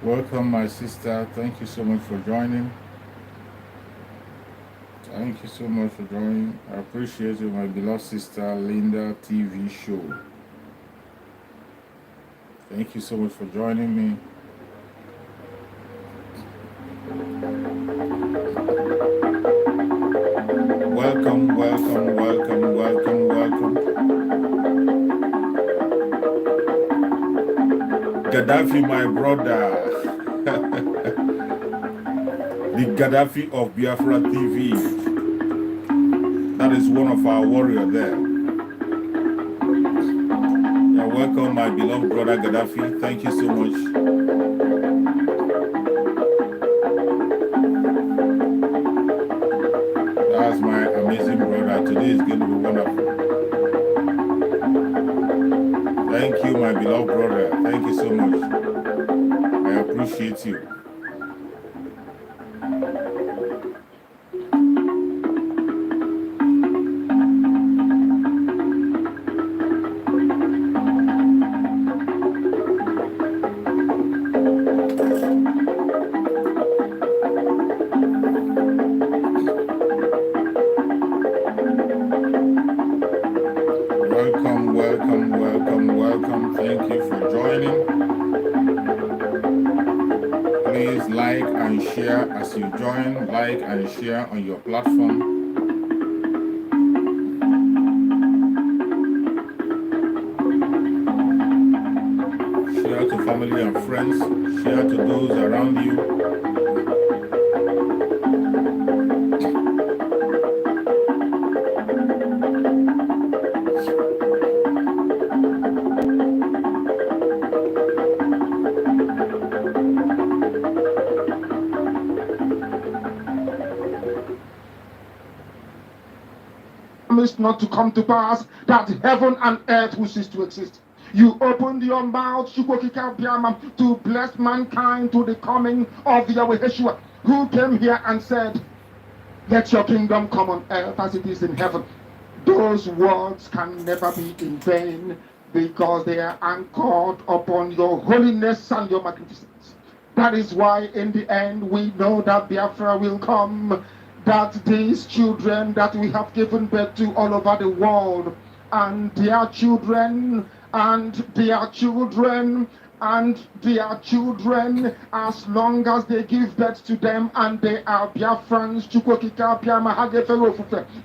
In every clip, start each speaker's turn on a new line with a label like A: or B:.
A: Welcome, my sister. Thank you so much for joining. Thank you so much for joining. I appreciate you, my beloved sister Linda TV show. Thank you so much for joining me. Welcome, welcome, welcome, welcome, welcome. Gaddafi, my brother. The Gaddafi of Biafra TV. That is one of our warriors there. You're welcome, my beloved brother Gaddafi. Thank you so much. That's my amazing brother. Today is going to be wonderful. Thank you, my beloved brother. Thank you so much. I appreciate you. Welcome, welcome, welcome, welcome. Thank you for joining. Please like and share as you join. Like and share on your platform. Share to family and friends. Share to those around you.
B: Not to come to pass, that heaven and earth will cease to exist. You opened your mouth to bless mankind to the coming of Yahweh Yeshua, who came here and said, let your kingdom come on earth as it is in heaven. Those words can never be in vain, because they are anchored upon your holiness and your magnificence. That is why in the end we know that Biafra will come, that these children that we have given birth to all over the world, and their children, and their children, and their children, as long as they give birth to them and they are Biafrans,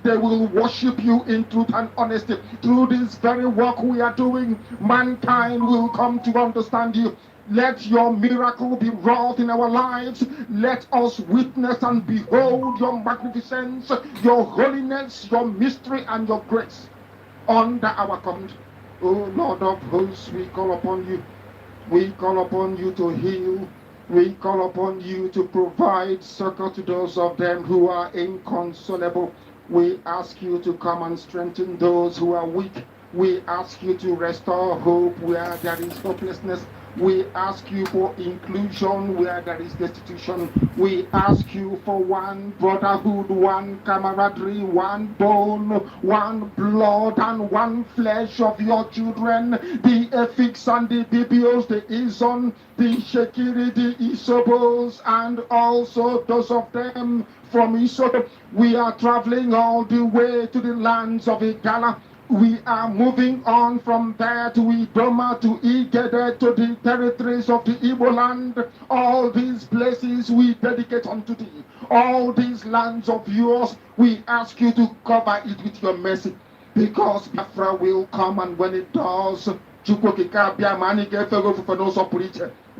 B: they will worship you in truth and honesty. Through this very work we are doing, mankind will come to understand you. Let your miracle be wrought in our lives. Let us witness and behold your magnificence, your holiness, your mystery, and your grace under our command. O Lord of hosts, we call upon you. We call upon you to heal. We call upon you to provide succor to those of them who are inconsolable. We ask you to come and strengthen those who are weak. We ask you to restore hope where there is hopelessness. We ask you for inclusion where there is destitution. We ask you for one brotherhood, one camaraderie, one bone, one blood, and one flesh of your children, the Efiks and the Bibios, the Izon, the Shekiri, the Isobos, and also those of them from Isod. We are traveling all the way to the lands of Igala. We are moving on from there to Idoma, to Igede, to the territories of the Igbo land. All these places we dedicate unto thee. All these lands of yours, we ask you to cover it with your mercy. Because Biafra will come, and when it does,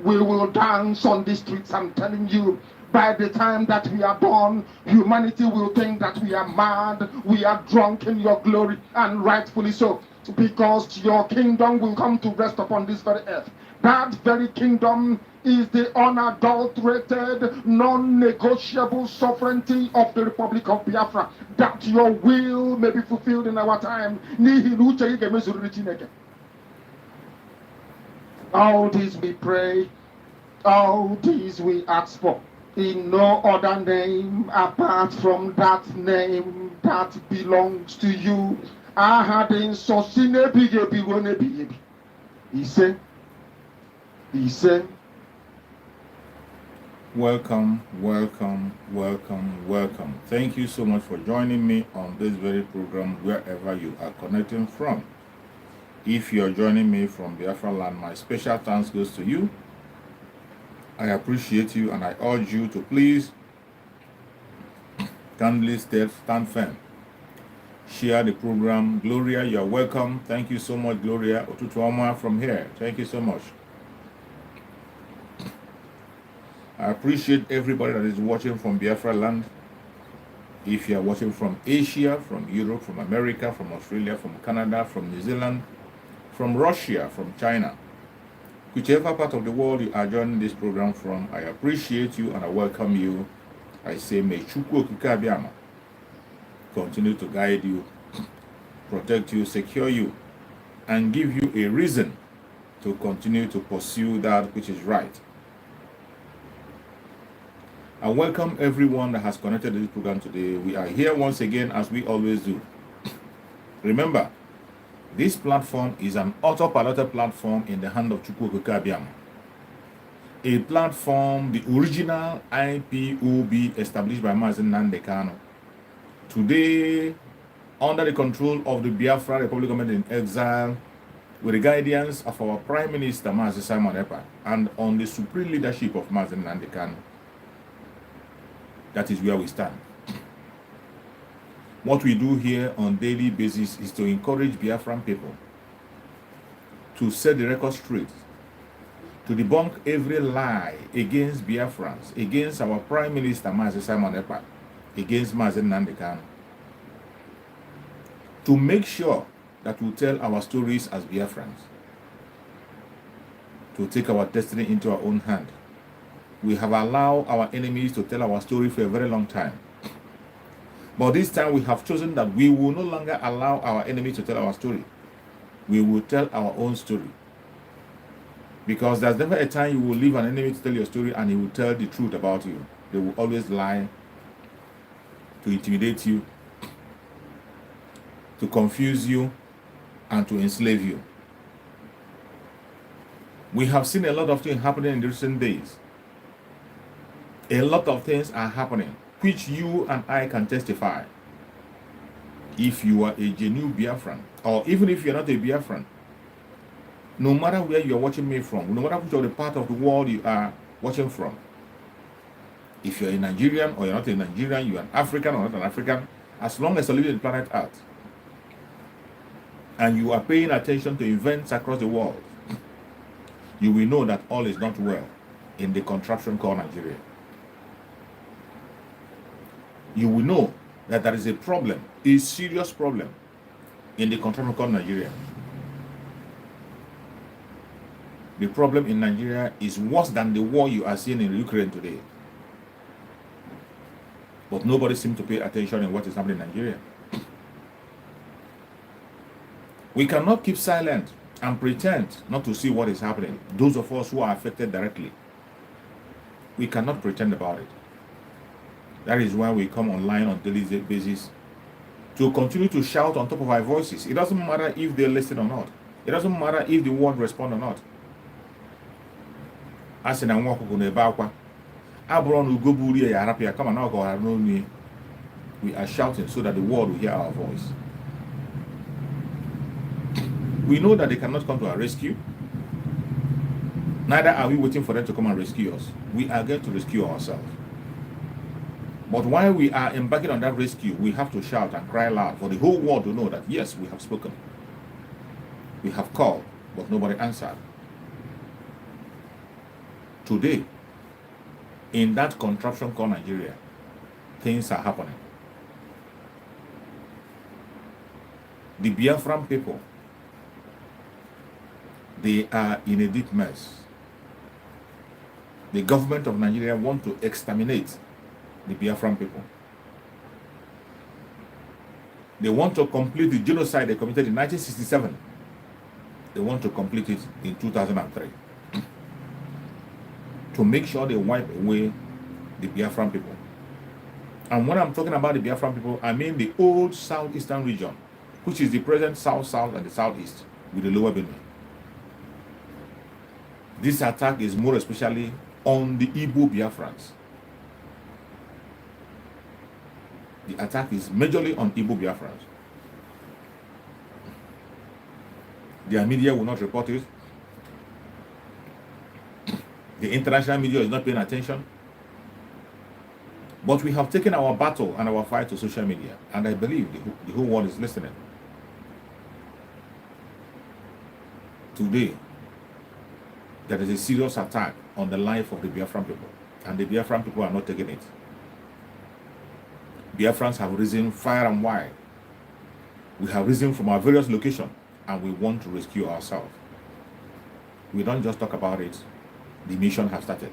B: we will dance on the streets. I'm telling you, by the time that we are done, humanity will think that we are mad, we are drunk in your glory, and rightfully so, because your kingdom will come to rest upon this very earth. That very kingdom is the unadulterated, non-negotiable sovereignty of the Republic of Biafra, that your will may be fulfilled in our time. All these we pray, all these we ask for, in no other name apart from that name that belongs to you. I had in Sosine He said,
A: Welcome, welcome, welcome, welcome. Thank you so much for joining me on this very program wherever you are connecting from. If you're joining me from Biafra land, my special thanks goes to you. I appreciate you and I urge you to please kindly stand firm. Share the program. Gloria, you're welcome. Thank you so much, Gloria. Otutuoma from here. Thank you so much. I appreciate everybody that is watching from Biafra land. If you are watching from Asia, from Europe, from America, from Australia, from Canada, from New Zealand, from Russia, from China, whichever part of the world you are joining this program from, I appreciate you and I welcome you. I say, may Chukwu Okike Abiama continue to guide you, protect you, secure you, and give you a reason to continue to pursue that which is right. I welcome everyone that has connected to this program today. We are here once again as we always do. Remember, this platform is an autopiloted platform in the hand of Chukwu Okike Abiama. A platform, the original IPOB established by Mazen Nnamdi Kanu. Today, under the control of the Biafra Republic Government in exile, with the guidance of our Prime Minister Mazi Simon Ekpa, and on the supreme leadership of Mazen Nnamdi Kanu. That is where we stand. What we do here on a daily basis is to encourage Biafran people to set the record straight, to debunk every lie against Biafrans, against our Prime Minister Mazi Simon Ekpa, against Mazen Nnamdi Kanu, to make sure that we tell our stories as Biafrans, to take our destiny into our own hand. We have allowed our enemies to tell our story for a very long time. But this time we have chosen that we will no longer allow our enemies to tell our story. We will tell our own story. Because there's never a time you will leave an enemy to tell your story and he will tell the truth about you. They will always lie to intimidate you, to confuse you, and to enslave you. We have seen a lot of things happening in recent days. A lot of things are happening, which you and I can testify. If you are a genuine Biafran, or even if you're not a Biafran, no matter where you are watching me from, no matter which other part of the world you are watching from, if you're a Nigerian or you're not a Nigerian, you're an African or not an African, as long as you live in the planet Earth, and you are paying attention to events across the world, you will know that all is not well in the contraption called Nigeria. You will know that there is a problem, a serious problem in the contraption called Nigeria. The problem in Nigeria is worse than the war you are seeing in Ukraine today. But nobody seems to pay attention in what is happening in Nigeria. We cannot keep silent and pretend not to see what is happening. Those of us who are affected directly, we cannot pretend about it. That is why we come online on a daily basis to continue to shout on top of our voices. It doesn't matter if they listen or not. It doesn't matter if the world respond or not. As in, we are shouting so that the world will hear our voice. We know that they cannot come to our rescue. Neither are we waiting for them to come and rescue us. We are going to rescue ourselves. But while we are embarking on that rescue, we have to shout and cry loud for the whole world to know that, yes, we have spoken. We have called, but nobody answered. Today, in that contraption called Nigeria, things are happening. The Biafran people, they are in a deep mess. The government of Nigeria want to exterminate the Biafran people. They want to complete the genocide they committed in 1967. They want to complete it in 2003. To make sure they wipe away the Biafran people. And when I'm talking about the Biafran people, I mean the old southeastern region, which is the present south and the southeast with the lower Benue. This attack is more especially on the Igbo Biafrans. The attack is majorly on Igbo Biafrans. Their media will not report it. The international media is not paying attention. But we have taken our battle and our fight to social media, and I believe the whole world is listening. Today, there is a serious attack on the life of the Biafran people, and the Biafran people are not taking it. Biafrans have risen far and wide. We have risen from our various locations, and we want to rescue ourselves. We don't just talk about it. The mission has started.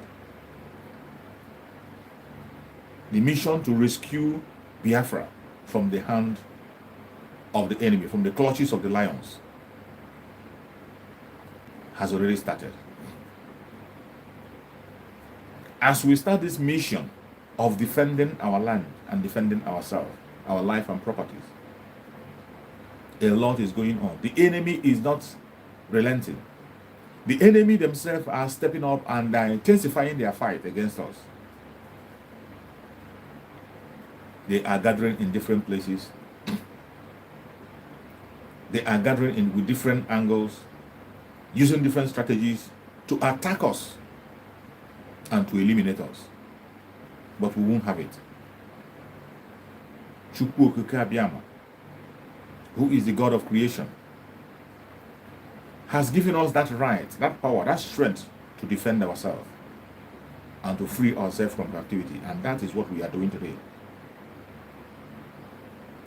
A: The mission to rescue Biafra from the hand of the enemy, from the clutches of the lions, has already started. As we start this mission of defending our land and defending ourselves, our life and properties, a lot is going on. The enemy is not relenting. The enemy themselves are stepping up and are intensifying their fight against us. They are gathering in different places. They are gathering with different angles, using different strategies to attack us and to eliminate us. But we won't have it. Chukwu Okike Abiyama, who is the God of creation, has given us that right, that power, that strength to defend ourselves and to free ourselves from captivity. And that is what we are doing today.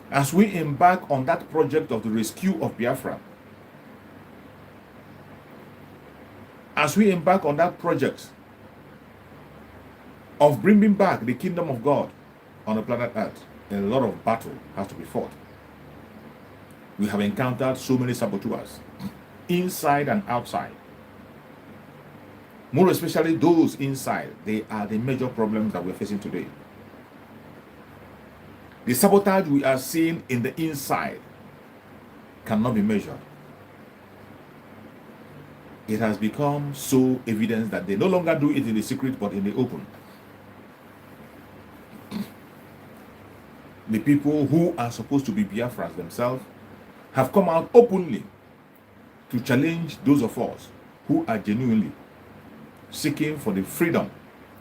A: As we embark on that project of the rescue of Biafra, as we embark on that project of bringing back the kingdom of God on the planet Earth, a lot of battle has to be fought. We have encountered so many saboteurs, inside and outside. More especially those inside, they are the major problems that we're facing today. The sabotage we are seeing in the inside cannot be measured. It has become so evident that they no longer do it in the secret but in the open. The people who are supposed to be Biafras themselves have come out openly to challenge those of us who are genuinely seeking for the freedom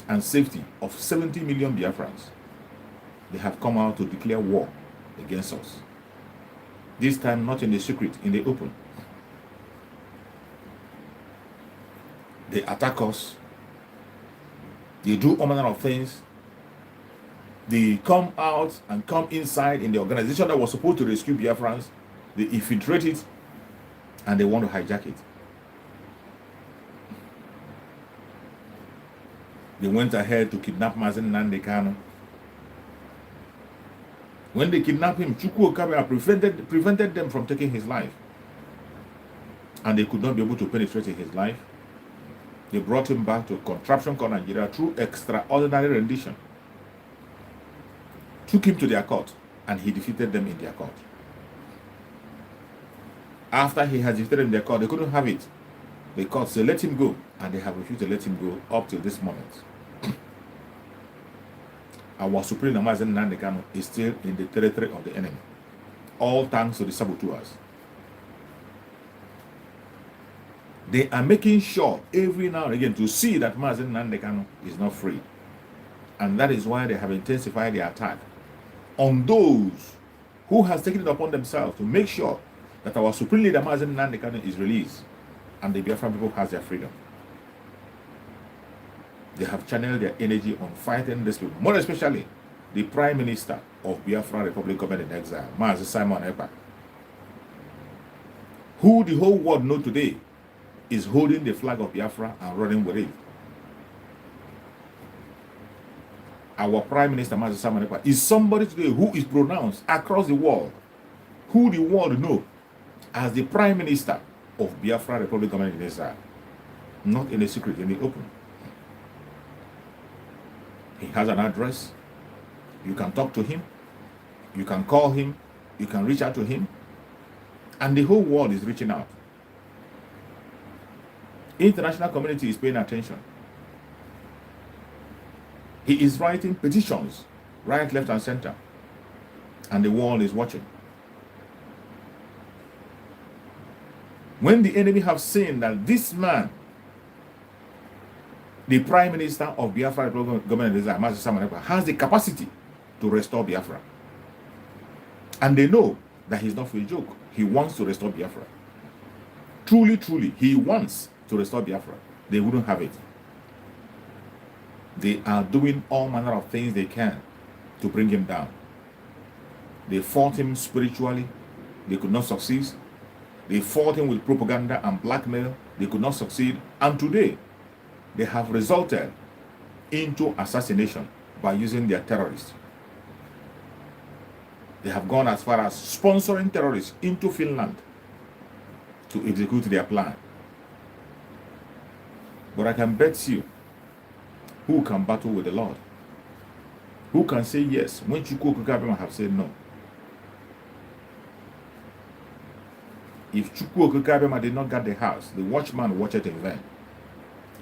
A: and safety of 70 million Biafrans. They have come out to declare war against us. This time not in the secret, in the open. They attack us. They do all manner of things. They come out and come inside in the organization that was supposed to rescue Biafrans. They infiltrate it and they want to hijack it. They went ahead to kidnap Mazen Nnamdi Kanu. When they kidnapped him, Chukwu Okike prevented them from taking his life. And they could not be able to penetrate his life. They brought him back to a contraption called Nigeria through extraordinary rendition. Took him to their court, and he defeated them in their court. After he had defeated them in their court, they couldn't have it. The court said, let him go, and they have refused to let him go up till this moment. Our Supreme Mazen Nnamdi Kanu is still in the territory of the enemy. All thanks to the saboteurs. They are making sure every now and again to see that Mazen Nnamdi Kanu is not free. And that is why they have intensified the attack on those who has taken it upon themselves to make sure that our Supreme Leader Mazen Nnamdi Kanu is released and the Biafran people has their freedom. They have channeled their energy on fighting these people, more especially the Prime Minister of Biafra Republic Government in Exile, Mazi Simon Ekpa, who the whole world knows today is holding the flag of Biafra and running with it. Our Prime Minister, Mazi Simon Ekpa, is somebody today who is pronounced across the world, who the world knows as the Prime Minister of Biafra Republic Government in Exile, not in the secret, in the open. He has an address. You can talk to him. You can call him. You can reach out to him. And the whole world is reaching out. International community is paying attention. He is writing petitions, right, left, and center. And the world is watching. When the enemy have seen that this man, the Prime Minister of Biafra government, has the capacity to restore Biafra, and they know that he's not for a joke. He wants to restore Biafra. Truly, truly, he wants to restore Biafra. They wouldn't have it. They are doing all manner of things they can to bring him down. They fought him spiritually. They could not succeed. They fought him with propaganda and blackmail. They could not succeed. And today, they have resulted into assassination by using their terrorists. They have gone as far as sponsoring terrorists into Finland to execute their plan. But I can bet you, who can battle with the Lord? Who can say yes when Chukwu Okikabema have said no? If Chukwu Okikabema did not guard the house, the watchman watched it in vain.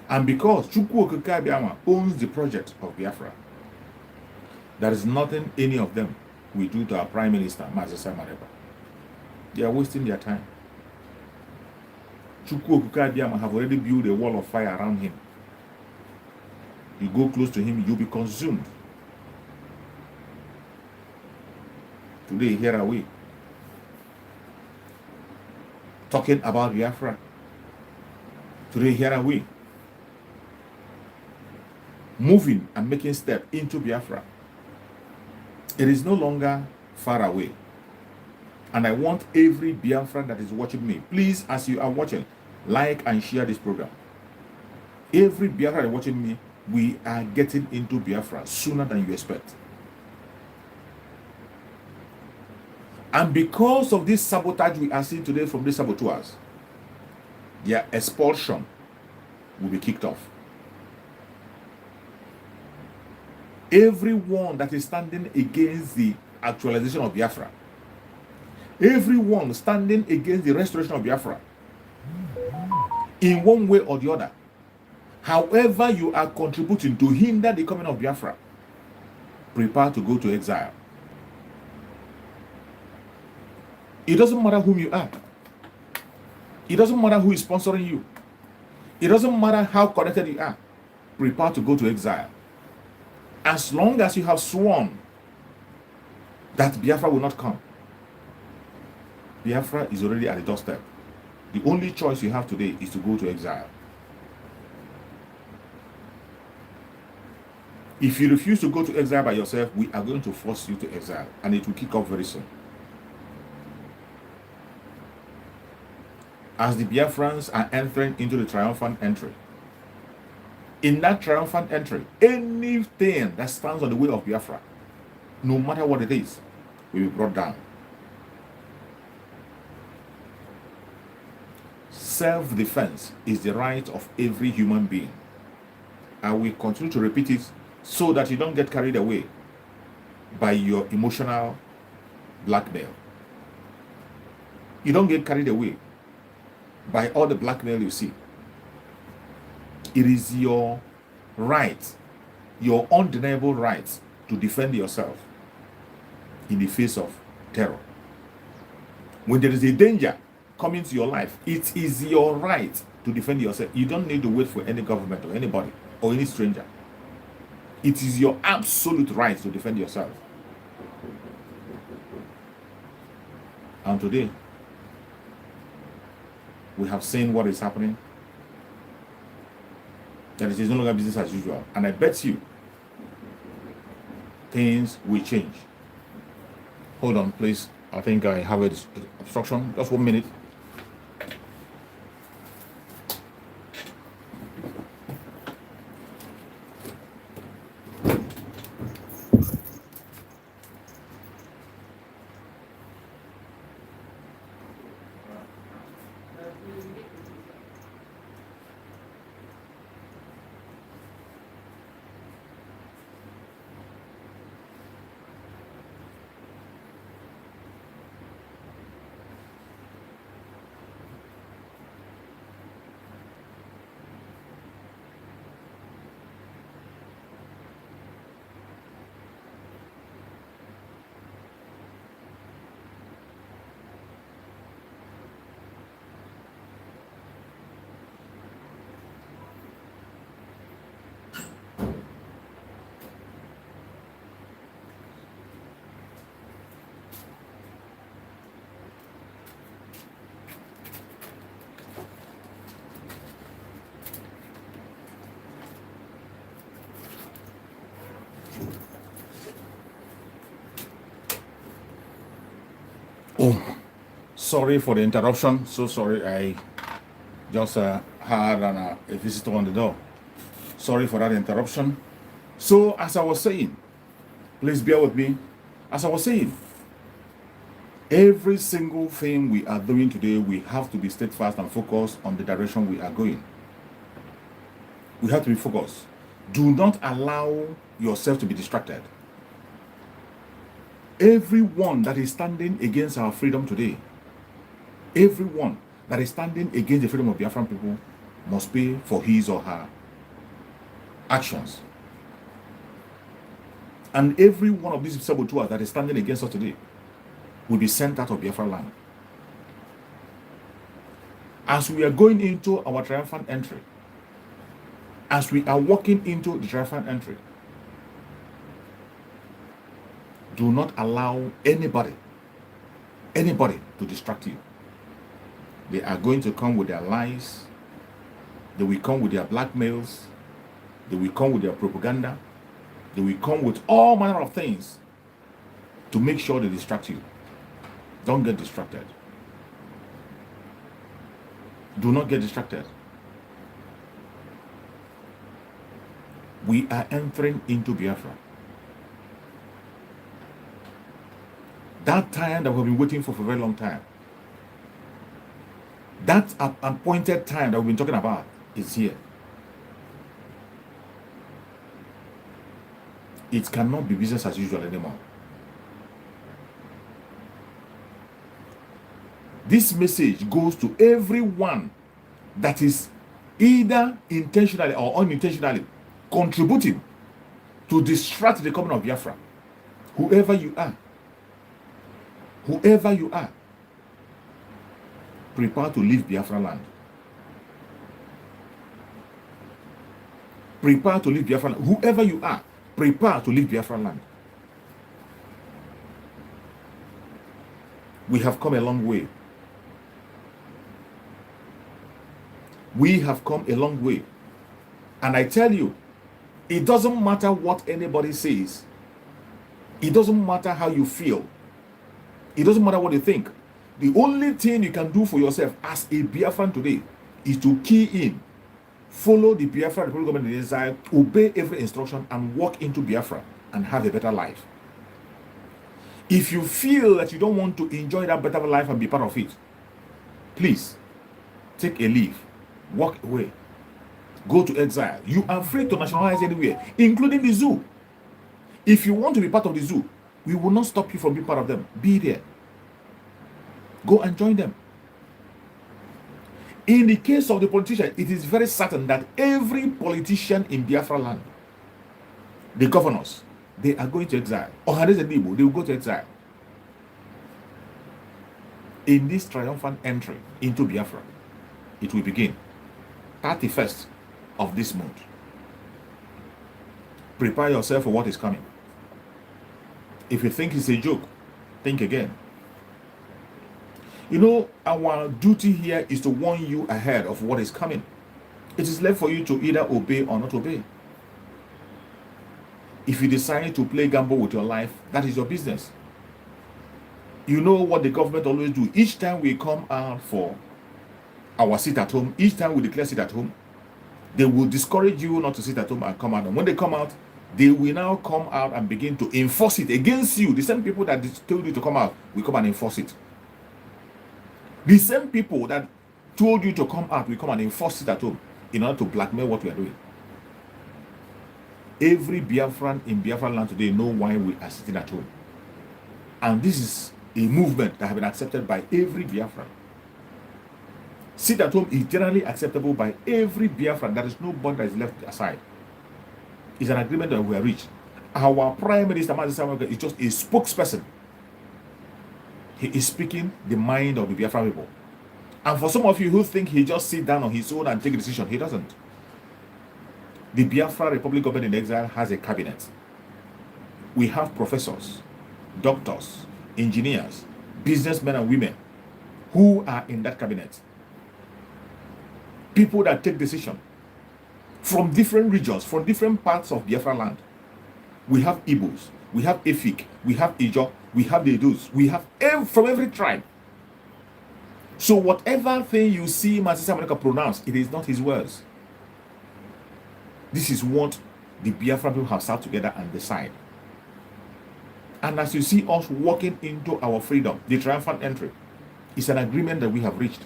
A: And because Chukwu Okikabema owns the project of Biafra, there is nothing any of them will do to our Prime Minister, Mazasa Mareba. They are wasting their time. Chukwu Okikabema have already built a wall of fire around him. You go close to him, you'll be consumed. Today, here are we, talking about Biafra. Today, here are we, moving and making steps into Biafra. It is no longer far away. And I want every Biafran that is watching me, please, as you are watching, like and share this program. Every Biafran that is watching me, we are getting into Biafra sooner than you expect. And because of this sabotage we are seeing today from these saboteurs, their expulsion will be kicked off. Everyone that is standing against the actualization of Biafra, everyone standing against the restoration of Biafra, in one way or the other, however you are contributing to hinder the coming of Biafra, prepare to go to exile. It doesn't matter whom you are. It doesn't matter who is sponsoring you. It doesn't matter how connected you are. Prepare to go to exile. As long as you have sworn that Biafra will not come, Biafra is already at the doorstep. The only choice you have today is to go to exile. If you refuse to go to exile by yourself, we are going to force you to exile, and it will kick off very soon. As the Biafrans are entering into the triumphant entry, in that triumphant entry, anything that stands on the way of Biafra, no matter what it is, will be brought down. Self-defense is the right of every human being. And we continue to repeat it so that you don't get carried away by your emotional blackmail. You don't get carried away by all the blackmail you see. It is your right, your undeniable right to defend yourself in the face of terror. When there is a danger coming to your life, it is your right to defend yourself. You don't need to wait for any government or anybody or any stranger. It is your absolute right to defend yourself. And today, we have seen what is happening. That it is no longer business as usual. And I bet you, things will change. Hold on, please. I think I have a obstruction. Just 1 minute. Sorry for the interruption. So sorry. I just had a visitor on the door. Sorry for that interruption. So as I was saying, please bear with me. As I was saying, every single thing we are doing today, we have to be steadfast and focused on the direction we are going. We have to be focused. Do not allow yourself to be distracted. Everyone that is standing against our freedom today, everyone that is standing against the freedom of Biafran people must pay for his or her actions. And every one of these saboteurs that is standing against us today will be sent out of Biafra land. As we are going into our triumphant entry, as we are walking into the triumphant entry, do not allow anybody to distract you. They are going to come with their lies. They will come with their blackmails. They will come with their propaganda. They will come with all manner of things to make sure they distract you. Don't get distracted. Do not get distracted. We are entering into Biafra. That time that we've been waiting for a very long time. That appointed time that we've been talking about is here. It cannot be business as usual anymore. This message goes to everyone that is either intentionally or unintentionally contributing to distract the coming of Biafra. Whoever you are, prepare to leave Biafra land. Prepare to leave Biafra land. Whoever you are, prepare to leave Biafra land. We have come a long way. We have come a long way. And I tell you, it doesn't matter what anybody says. It doesn't matter how you feel. It doesn't matter what you think. The only thing you can do for yourself as a Biafran today is to key in, follow the Biafra Republic government in exile, obey every instruction, and walk into Biafra and have a better life. If you feel that you don't want to enjoy that better life and be part of it, please take a leave, walk away, go to exile. You are free to nationalize anywhere, including the zoo. If you want to be part of the zoo, we will not stop you from being part of them. Be there. Go and join them. In the case of the politician, it is very certain that every politician in Biafra land, the governors, they are going to exile. Or they will go to exile. In this triumphant entry into Biafra, it will begin 31st of this month. Prepare yourself for what is coming. If you think it's a joke, think again. You know, our duty here is to warn you ahead of what is coming. It is left for you to either obey or not obey. If you decide to play gamble with your life, that is your business. You know what the government always do. Each time we come out for our sit at home, each time we declare sit at home, they will discourage you not to sit at home and come out. And when they come out, they will now come out and begin to enforce it against you. The same people that told you to come out will come and enforce it. The same people that told you to come out will come and enforce it at home in order to blackmail what we are doing. Every Biafran in Biafra land today know why we are sitting at home. And this is a movement that has been accepted by every Biafran. Sit at home is generally acceptable by every Biafran. There is nobody that is left aside. It's an agreement that we have reached. Our Prime Minister, is just a spokesperson. He is speaking the mind of the Biafra people. And for some of you who think he just sit down on his own and take a decision, he doesn't. The Biafra Republic government in exile has a cabinet. We have professors, doctors, engineers, businessmen and women who are in that cabinet. People that take decisions from different regions, from different parts of Biafra land. We have Igbos, we have Efik, we have Ijo, we have the Edus, we have from every tribe. So whatever thing you see Master America pronounce, it is not his words. This is what the Biafra people have sat together and decide. And as you see us walking into our freedom, the triumphant entry, is an agreement that we have reached.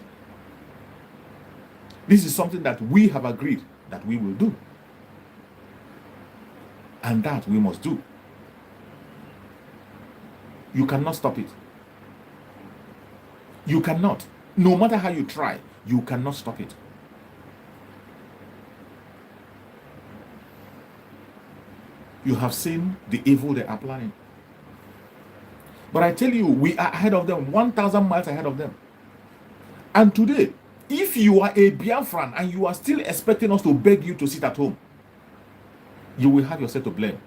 A: This is something that we have agreed that we will do. And that we must do. You cannot stop it. You cannot. No matter how you try, you cannot stop it. You have seen the evil they are planning. But I tell you, we are ahead of them, 1,000 miles ahead of them. And today, if you are a Biafran and you are still expecting us to beg you to sit at home, you will have yourself to blame.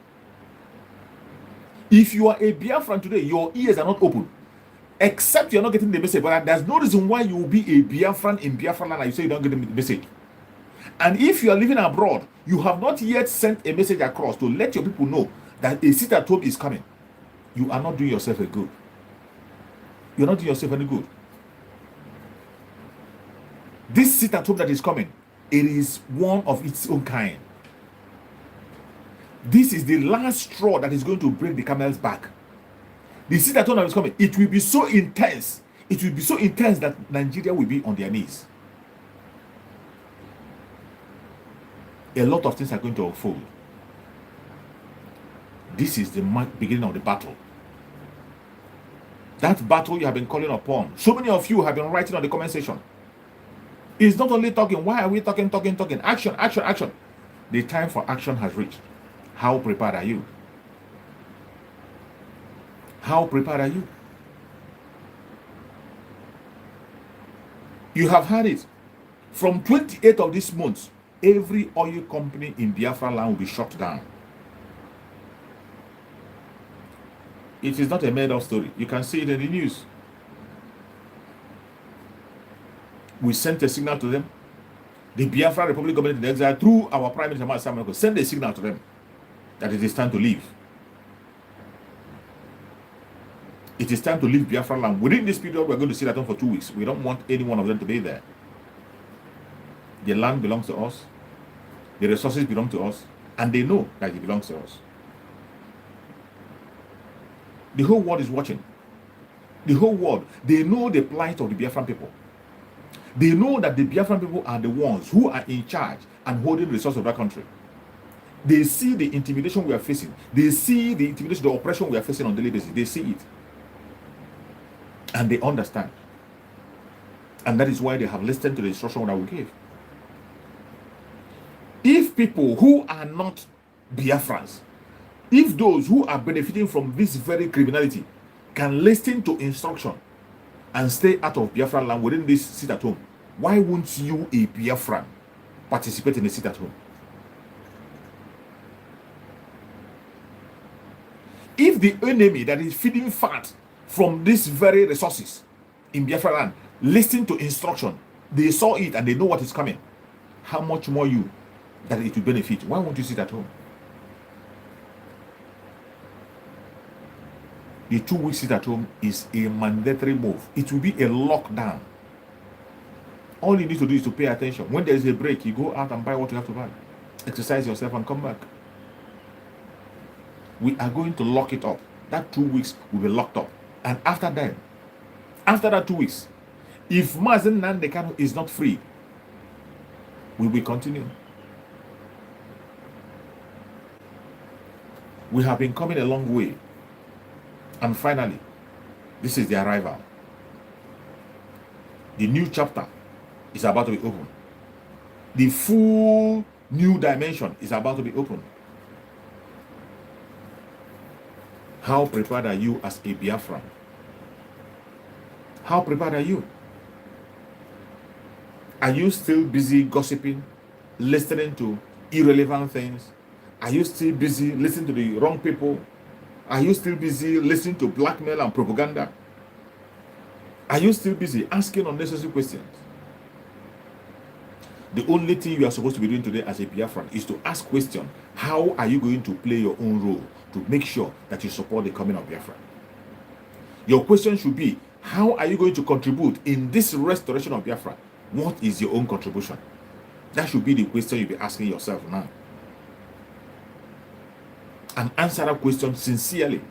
A: If you are a Biafran today, your ears are not open. Except you're not getting the message. But there's no reason why you will be a Biafran in Biafra land and you say you don't get the message. And if you are living abroad, you have not yet sent a message across to let your people know that a sit at home is coming. You are not doing yourself a good. You're not doing yourself any good. This sit at home that is coming, it is one of its own kind. This is the last straw that is going to break the camel's back. The sit at home that is coming, it will be so intense. It will be so intense that Nigeria will be on their knees. A lot of things are going to unfold. This is the beginning of the battle. That battle you have been calling upon. So many of you have been writing on the comment section. It's not only talking. Why are we talking? Action, action, action. The time for action has reached. How prepared are you? How prepared are you? You have had it. From 28th of this month, every oil company in Biafra land will be shut down. It is not a made-up story. You can see it in the news. We sent a signal to them. The Biafra Republic government in exile, through our Prime Minister, Saboutuers, send a signal to them that it is time to leave. It is time to leave Biafra land. Within this period, we're going to sit at home for 2 weeks. We don't want any one of them to be there. The land belongs to us. The resources belong to us. And they know that it belongs to us. The whole world is watching. The whole world, they know the plight of the Biafran people. They know that the Biafran people are the ones who are in charge and holding the resources of that country. They see the intimidation we are facing. They see the intimidation, the oppression we are facing on a daily basis. They see it. And they understand. And that is why they have listened to the instruction that we gave. If people who are not Biafrans, if those who are benefiting from this very criminality can listen to instruction and stay out of Biafra land within this sit at home, why won't you, a Biafran, participate in the sit at home? If the enemy that is feeding fat from these very resources in Biafra land listen to instruction, they saw it and they know what is coming, how much more you that it will benefit? Why won't you sit at home? The 2 weeks sit at home is a mandatory move. It will be a lockdown. All you need to do is to pay attention. When there is a break, you go out and buy what you have to buy. Exercise yourself and come back. We are going to lock it up. That 2 weeks will be locked up. And after that 2 weeks, if Mazen Nandekano is not free, we will continue. We have been coming a long way. And finally, this is the arrival. The new chapter is about to be opened. The full new dimension is about to be opened. How prepared are you as a Biafran? How prepared are you? Are you still busy gossiping, listening to irrelevant things? Are you still busy listening to the wrong people? Are you still busy listening to blackmail and propaganda? Are you still busy asking unnecessary questions? The only thing you are supposed to be doing today as a Biafran is to ask questions. How are you going to play your own role to make sure that you support the coming of Biafra? Your question should be, How are you going to contribute in this restoration of Biafra? What is your own contribution? That should be the question you'll be asking yourself now. And answer that question sincerely.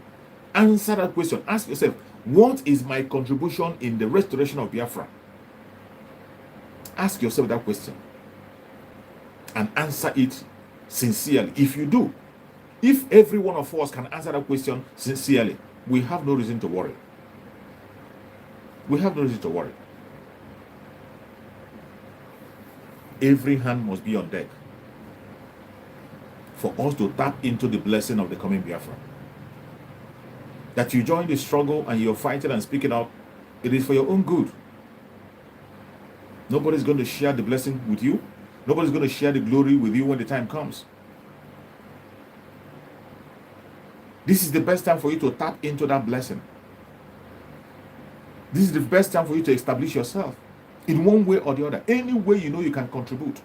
A: Answer that question. Ask yourself, what is my contribution in the restoration of Biafra? Ask yourself that question and answer it sincerely. If you do, if every one of us can answer that question sincerely, we have no reason to worry. We have no reason to worry. Every hand must be on deck for us to tap into the blessing of the coming Biafra. That you join the struggle and you're fighting and speaking out, it is for your own good. Nobody's going to share the blessing with you. Nobody's going to share the glory with you when the time comes. This is the best time for you to tap into that blessing. This is the best time for you to establish yourself in one way or the other. Any way you know you can contribute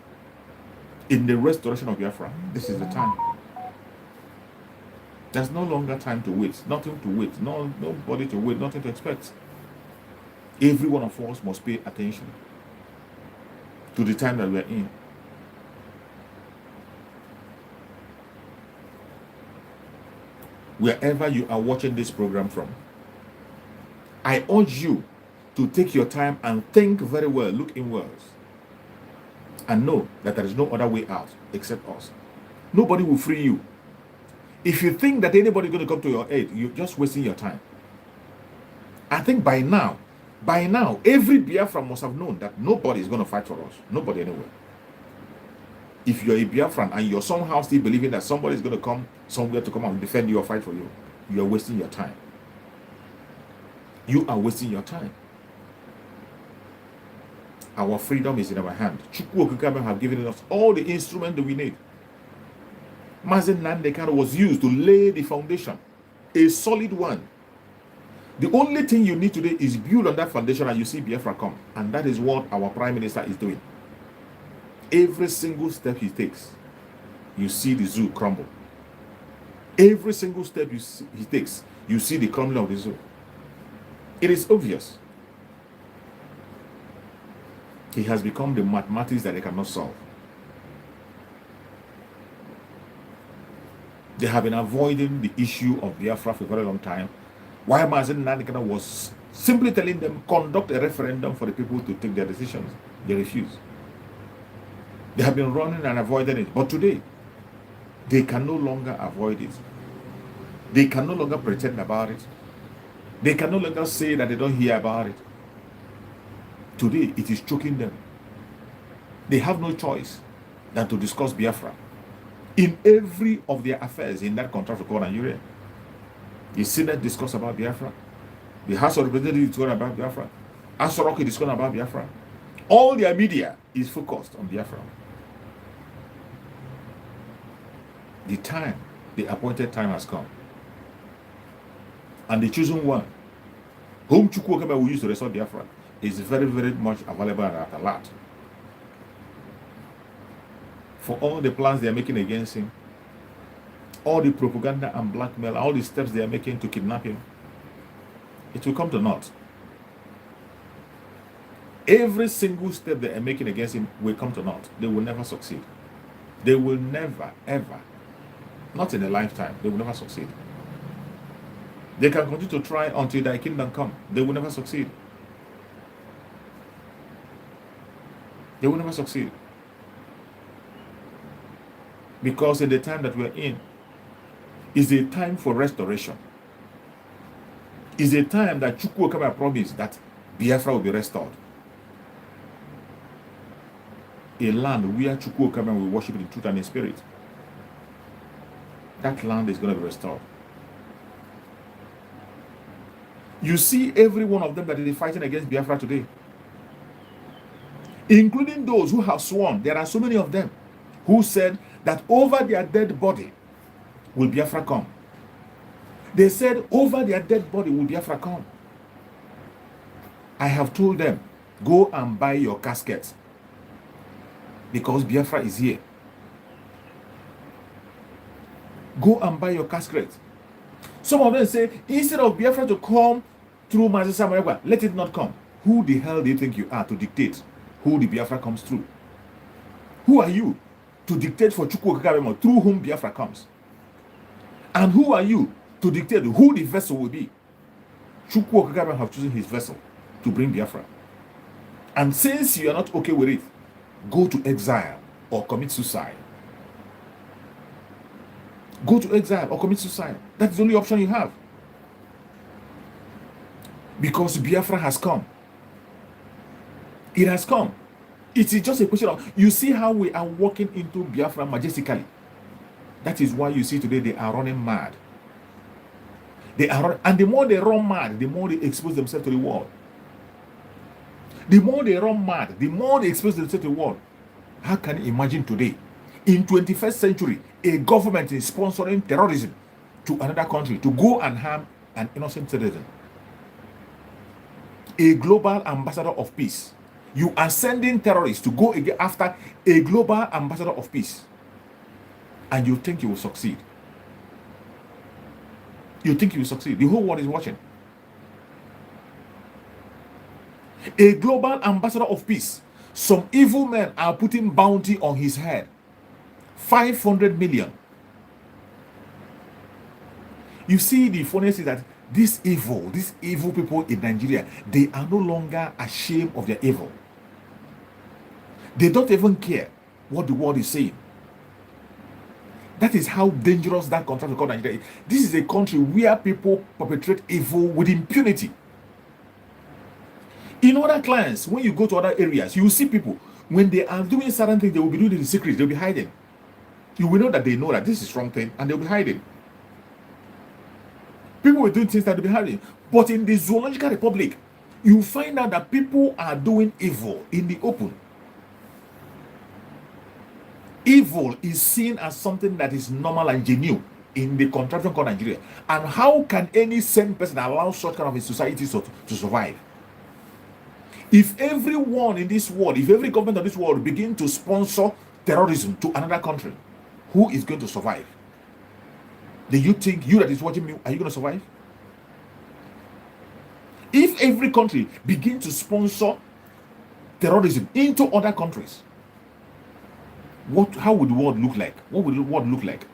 A: in the restoration of Biafra, this is the time. There's no longer time to wait. Nothing to wait. Nobody to wait. Nothing to expect. Every one of us must pay attention to the time that we're in. Wherever you are watching this program from, I urge you to take your time and think very well, look inwards, and know that there is no other way out except us. Nobody will free you. If you think that anybody is going to come to your aid, you're just wasting your time. I think by now, every Biafra must have known that nobody is going to fight for us. Nobody anywhere. If you're a Biafran and you're somehow still believing that somebody is going to come somewhere to come and defend you or fight for you, you're wasting your time. You are wasting your time. Our freedom is in our hand. Chukwu Okikame have given us all the instruments that we need. Mazen Nandekano was used to lay the foundation, a solid one. The only thing you need today is build on that foundation and you see Biafra come. And that is what our Prime Minister is doing. Every single step he takes, you see the zoo crumble. Every single step he takes, you see the crumbling of the zoo. It is obvious. He has become the mathematics that they cannot solve. They have been avoiding the issue of Biafra for a very long time. While Mazen Nandekano was simply telling them, conduct a referendum for the people to take their decisions. They refused. They have been running and avoiding it. But today, they can no longer avoid it. They can no longer pretend about it. They can no longer say that they don't hear about it. Today, it is choking them. They have no choice than to discuss Biafra in every of their affairs in that country called Nigeria. The Senate discuss about Biafra. The House of Representatives discuss about Biafra. Asoroki discuss about Biafra. All their media is focused on Biafra. The time, the appointed time has come. And the chosen one, whom Chukwu Okeme will use to restore Biafra, is very, very much available at a lot. For all the plans they are making against him, all the propaganda and blackmail, all the steps they are making to kidnap him, it will come to naught. Every single step they are making against him will come to naught. They will never succeed. They will never, ever, not in a lifetime, they will never succeed. They can continue to try until thy kingdom come. They will never succeed. They will never succeed. Because in the time that we're in is a time for restoration. Is a time that Chukwu Okeme promised that Biafra will be restored. A land where Chukwu Okeme will worship in truth and in spirit. That land is going to be restored. You see every one of them that is fighting against Biafra today, including those who have sworn. There are so many of them who said that over their dead body will Biafra come. They said over their dead body will Biafra come. I have told them, go and buy your casket because Biafra is here. Go and buy your casket. Some of them say, instead of Biafra to come through Mazi Samuel, let it not come. Who the hell do you think you are to dictate who the Biafra comes through? Who are you to dictate for Chukwu Okekabemo through whom Biafra comes? And who are you to dictate who the vessel will be? Chukwu Okekabemo have chosen his vessel to bring Biafra. And since you are not okay with it, go to exile or commit suicide. Go to exile or commit suicide. That's the only option you have. Because Biafra has come. It has come. It is just a question of, you see how we are walking into Biafra majestically. That is why you see today they are running mad. They are, and the more they run mad, the more they expose themselves to the world. The more they run mad, the more they expose themselves to the world. How can you imagine today, in 21st century, a government is sponsoring terrorism to another country to go and harm an innocent citizen? A global ambassador of peace. You are sending terrorists to go after a global ambassador of peace. And you think you will succeed. You think you will succeed. The whole world is watching. A global ambassador of peace. Some evil men are putting bounty on his head. 500 million. You see, the funniest is that these evil people in Nigeria, they are no longer ashamed of their evil. They don't even care what the world is saying. That is how dangerous that country called Nigeria is. This is a country where people perpetrate evil with impunity. In other clients, when you go to other areas, you will see people, when they are doing certain things, they will be doing it in secret, they'll be hiding. You will know that they know that this is wrong thing, and they'll be hiding. People will do things that they'll be hiding. But in the Zoological Republic, you find out that people are doing evil in the open. Evil is seen as something that is normal and genuine in the contraption called Nigeria. And how can any sane person allow such kind of a society to survive? If everyone in this world, if every government of this world begin to sponsor terrorism to another country, who is going to survive? Do you think, you that is watching me, are you going to survive? If every country begin to sponsor terrorism into other countries, how would the world look like? What would the world look like?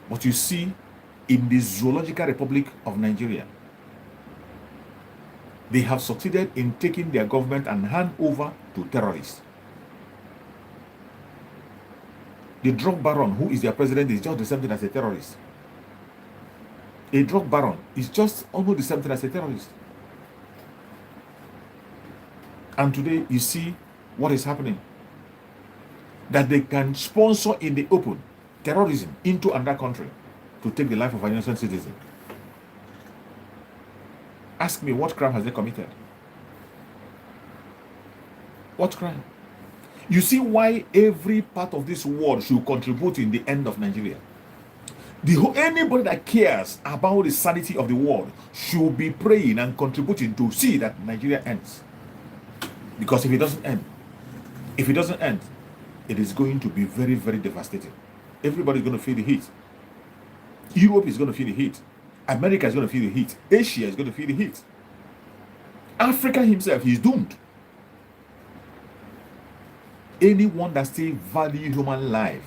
A: What you see in the Zoological Republic of Nigeria, they have succeeded in taking their government and hand over to terrorists. The drug baron, who is their president, is just the same thing as a terrorist. A drug baron is just almost the same thing as a terrorist. And today you see what is happening. That they can sponsor in the open terrorism into another country to take the life of an innocent citizen. Ask me, what crime has they committed? What crime? You see why every part of this world should contribute in the end of Nigeria. Anybody that cares about the sanity of the world should be praying and contributing to see that Nigeria ends. Because if it doesn't end, it is going to be very, very devastating. Everybody is going to feel the heat. Europe is going to feel the heat. America is going to feel the heat. Asia is going to feel the heat. Africa himself is doomed. Anyone that still values human life,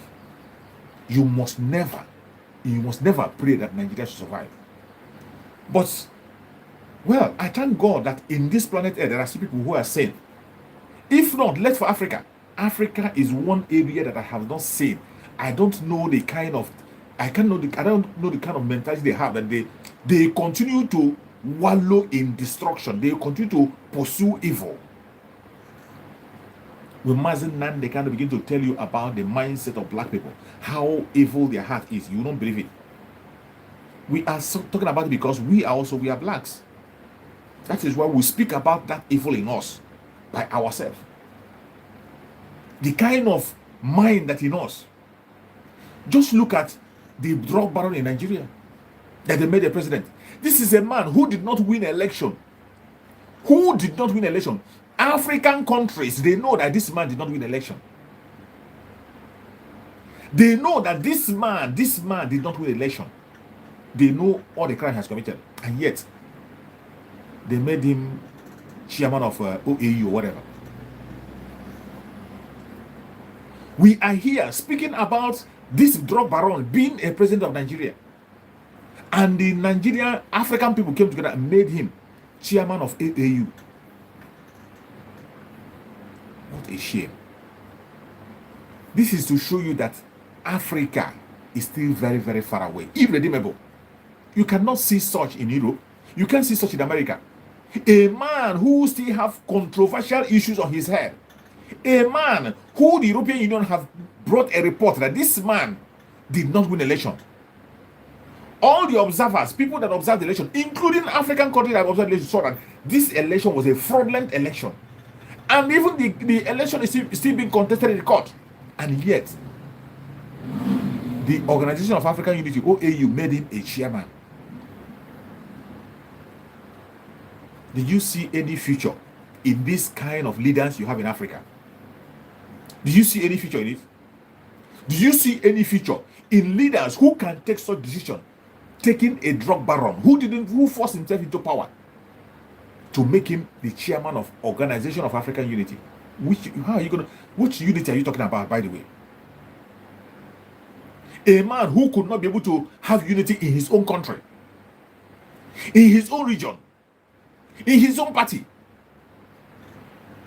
A: you must never pray that Nigeria should survive. But, well, I thank God that in this planet Earth, there are still people who are sane. If not, let's for Africa. Africa is one area that I have not seen. I don't know the kind of mentality they have, that they continue to wallow in destruction. They continue to pursue evil. With Mazen Nan, they kind of begin to tell you about the mindset of black people, how evil their heart is. You don't believe it. We are talking about it because we are blacks. That is why we speak about that evil in us by ourselves. The kind of mind that in us. Just look at the drug baron in Nigeria that they made a president. This is a man who did not win election. Who did not win election? African countries, they know that this man did not win election. They know that this man did not win election. They know all the crime he has committed, and yet they made him chairman of OAU or whatever. We are here speaking about this drug baron being a president of Nigeria. And the Nigerian African people came together and made him chairman of AAU. What a shame. This is to show you that Africa is still very, very far away, irredeemable. You cannot see such in Europe. You can't see such in America. A man who still have controversial issues on his head. A man who the European Union have brought a report that this man did not win election. All the observers, people that observed the election, including African countries that observed the election, saw that this election was a fraudulent election. And even the election is still being contested in the court. And yet, the Organization of African Unity, OAU, made him a chairman. Did you see any future in this kind of leaders you have in Africa? Do you see any future in it? Do you see any future in leaders who can take such decision, taking a drug baron who forced himself into power to make him the chairman of Organization of African Unity? Which unity are you talking about, by the way? A man who could not be able to have unity in his own country, in his own region, in his own party.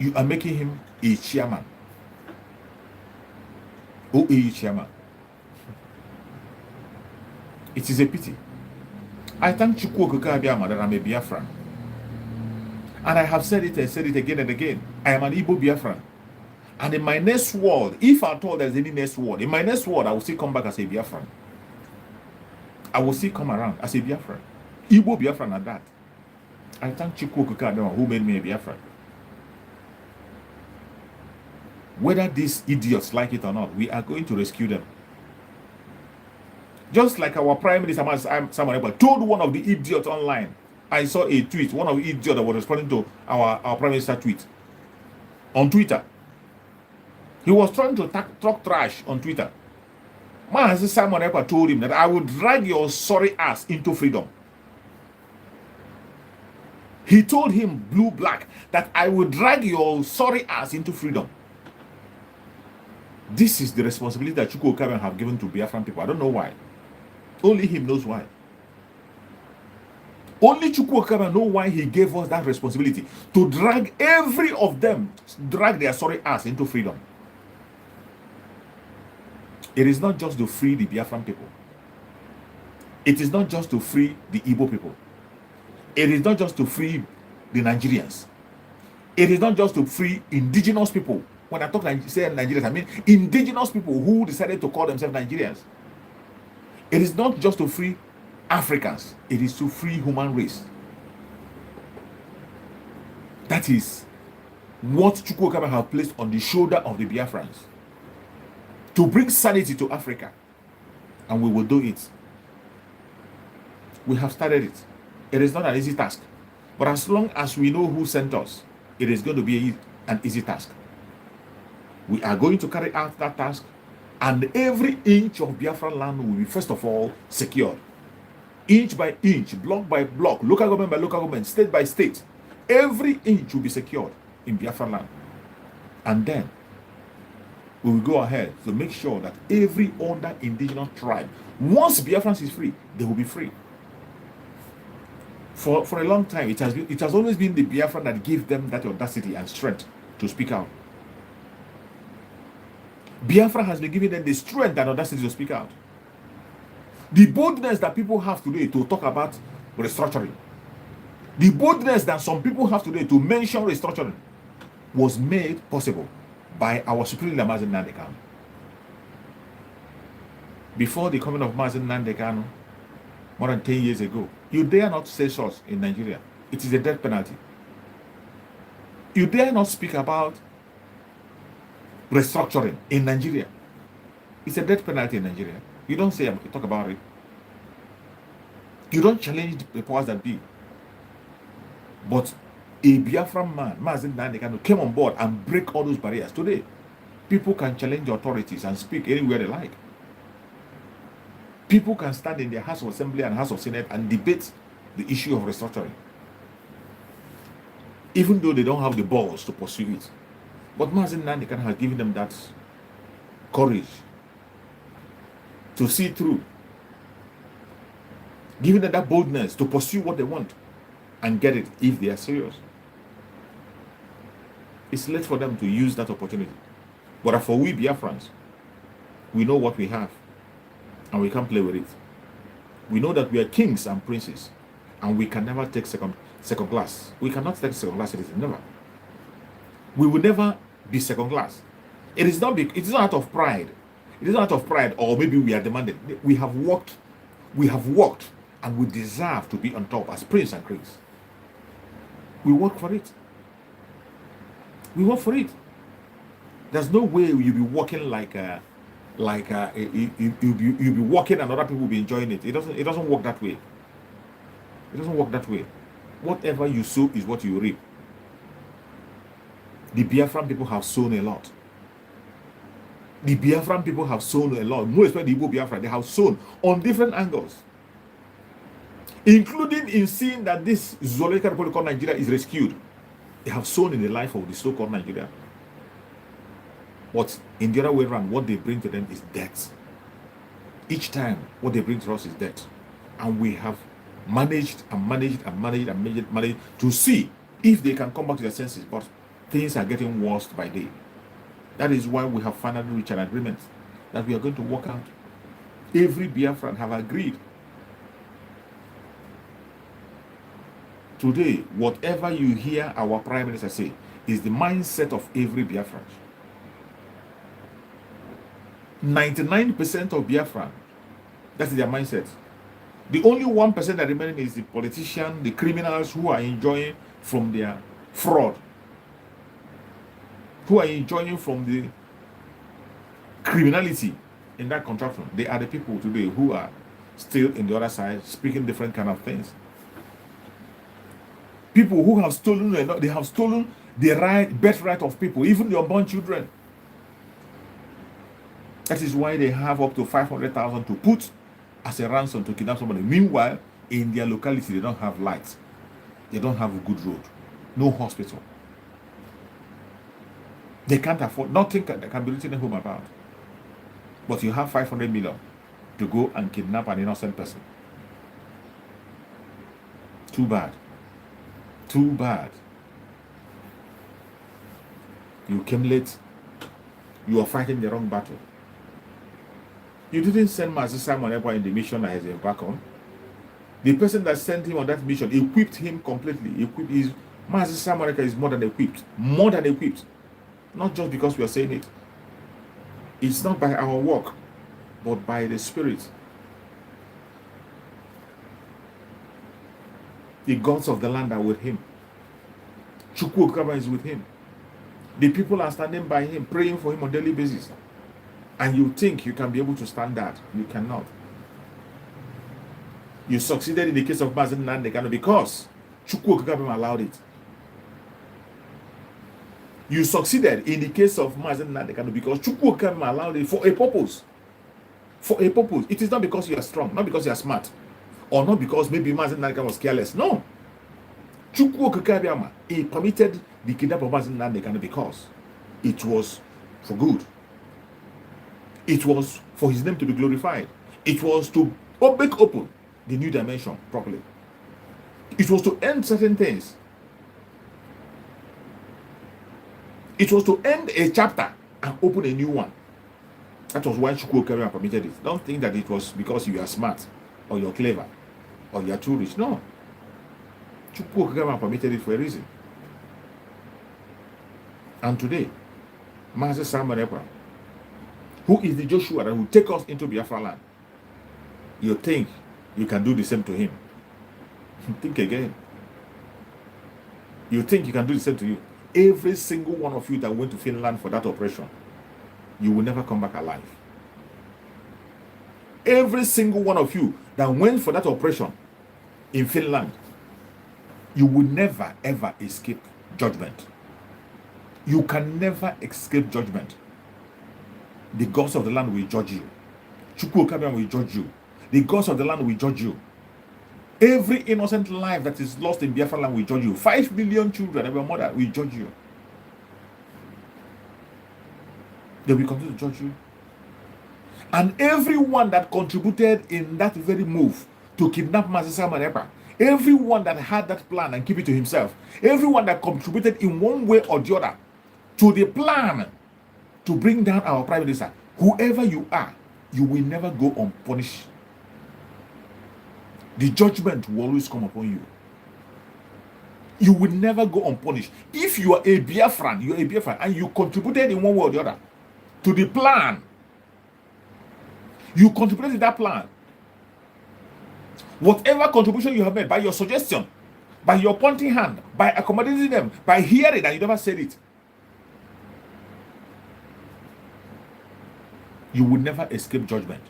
A: You are making him a chairman. OAU chairman. It is a pity. I thank Chukwu Okike Abiyama that I'm a Biafran. And I have said it and said it again and again. I am an Igbo Biafran. And in my next world, if at all there's any next world, in my next world, I will still come back as a Biafran. I will still come around as a Biafran. Igbo Biafran at that. I thank Chukwu Okike Abiyama who made me a Biafran. Whether these idiots like it or not, we are going to rescue them. Just like our Prime Minister Samuel told one of the idiots online. I saw a tweet, one of the idiots that was responding to our Prime Minister tweet on Twitter. He was trying to talk trash on Twitter. Simon Ekpa told him that I will drag your sorry ass into freedom. He told him, blue black, that I will drag your sorry ass into freedom. This is the responsibility that Chukwu Okike have given to Biafran people. I don't know why. Only him knows why. Only Chukwu Okike knows why he gave us that responsibility to drag every of them, drag their sorry ass into freedom. It is not just to free the Biafran people. It is not just to free the Igbo people. It is not just to free the Nigerians. It is not just to free indigenous people. When I say Nigerians, I mean indigenous people who decided to call themselves Nigerians. It is not just to free Africans. It is to free human race. That is what Chukwu Okike have placed on the shoulder of the Biafrans. To bring sanity to Africa. And we will do it. We have started it. It is not an easy task. But as long as we know who sent us, it is going to be an easy task. We are going to carry out that task, and every inch of Biafran land will be first of all secured. Inch by inch, block by block, local government by local government, state by state. Every inch will be secured in Biafran land. And then we will go ahead to make sure that every other indigenous tribe, once Biafran is free, they will be free. For a long time, it has always been the Biafran that gave them that audacity and strength to speak out. Biafra has been giving them the strength and audacity to speak out. The boldness that people have today to talk about restructuring, the boldness that some people have today to mention restructuring, was made possible by our Supreme Leader Mazi Nnamdi Kanu. Before the coming of Mazi Nnamdi Kanu, more than 10 years ago, you dare not say such in Nigeria. It is a death penalty. You dare not speak about restructuring in Nigeria. It's a death penalty in Nigeria. You don't say, talk about it. You don't challenge the powers that be. But a Biafran man, Mazi Nnamdi Kanu, came on board and break all those barriers. Today, people can challenge the authorities and speak anywhere they like. People can stand in their House of Assembly and House of Senate and debate the issue of restructuring, even though they don't have the balls to pursue it. But Mazen Nandekan has given them that courage to see through, giving them that boldness to pursue what they want and get it if they are serious. It's late for them to use that opportunity. But for we Biafrans, we know what we have and we can't play with it. We know that we are kings and princes and we can never take second class. We cannot take second class citizen, never. We will never be second class. It is not out of pride. It is not out of pride, or maybe we are demanded. We have worked, and we deserve to be on top as prince and queens. We work for it. We work for it. There's no way you'll be working you'll be working and other people will be enjoying it. It doesn't work that way. It doesn't work that way. Whatever you sow is what you reap. The Biafran people have sown a lot. The Biafran people have sown a lot. More especially the Igbo Biafra, they have sown on different angles, including in seeing that this zoological republic called Nigeria is rescued. They have sown in the life of the so-called Nigeria. But in the other way around, what they bring to them is death. Each time, what they bring to us is death. And we have managed to see if they can come back to their senses. But things are getting worse by day. That is why we have finally reached an agreement that we are going to work out. Every Biafran have agreed. Today, whatever you hear our Prime Minister say is the mindset of every Biafran. 99% of Biafran, that's their mindset. The only 1% that remains is the politicians, the criminals who are enjoying from their fraud, who are enjoying from the criminality in that contraption. They are the people today who are still in the other side speaking different kind of things. People who have stolen, they have stolen the birthright of people, even the unborn children. That is why they have up to 500,000 to put as a ransom to kidnap somebody. Meanwhile, in their locality, they don't have lights. They don't have a good road. No hospital. They can't afford, nothing that can be written home about. But you have 500 million to go and kidnap an innocent person. Too bad. Too bad. You came late. You are fighting the wrong battle. You didn't send Master Simon Ekpa in the mission that he's back on. The person that sent him on that mission equipped him completely. Master Simon Ekpa is more than equipped. More than equipped. Not just because we are saying it. It's not by our work, but by the Spirit. The gods of the land are with him. Chukwu Okama is with him. The people are standing by him, praying for him on a daily basis. And you think you can be able to stand that. You cannot. You succeeded in the case of Mazen Nandekano because Chukwu Okama allowed it. You succeeded in the case of Mazen Nandekano because Chukwu Okama allowed it for a purpose. For a purpose. It is not because you are strong, not because you are smart, or not because maybe Mazen Nandekano was careless. No. Chukwu Okama, he permitted the kidnapping of Mazen Nandekano because it was for good. It was for his name to be glorified. It was to make open the new dimension properly. It was to end certain things. It was to end a chapter and open a new one. That was why Chukwu Okama permitted it. Don't think that it was because you are smart or you're clever or you're too rich. No. Chukwu Okama permitted it for a reason. And today, Master Simon Ekpa, who is the Joshua that will take us into Biafra land, you think you can do the same to him? Think again. You think you can do the same to you? Every single one of you that went to Finland for that operation, you will never come back alive. Every single one of you that went for that operation in Finland, you will never ever escape judgment. You can never escape judgment. The gods of the land will judge you. Chukwu Okama will judge you. The gods of the land will judge you. Every innocent life that is lost in Biafra land will judge you. 5 million children, every mother will judge you. They will continue to judge you. And everyone that contributed in that very move to kidnap Master Manepa, everyone that had that plan and keep it to himself, everyone that contributed in one way or the other to the plan to bring down our Prime Minister, whoever you are, you will never go unpunished. The judgment will always come upon you. You will never go unpunished. If you are a Biafran, and you contributed in one way or the other to the plan, you contributed to that plan. Whatever contribution you have made, by your suggestion, by your pointing hand, by accommodating them, by hearing and you never said it, you will never escape judgment.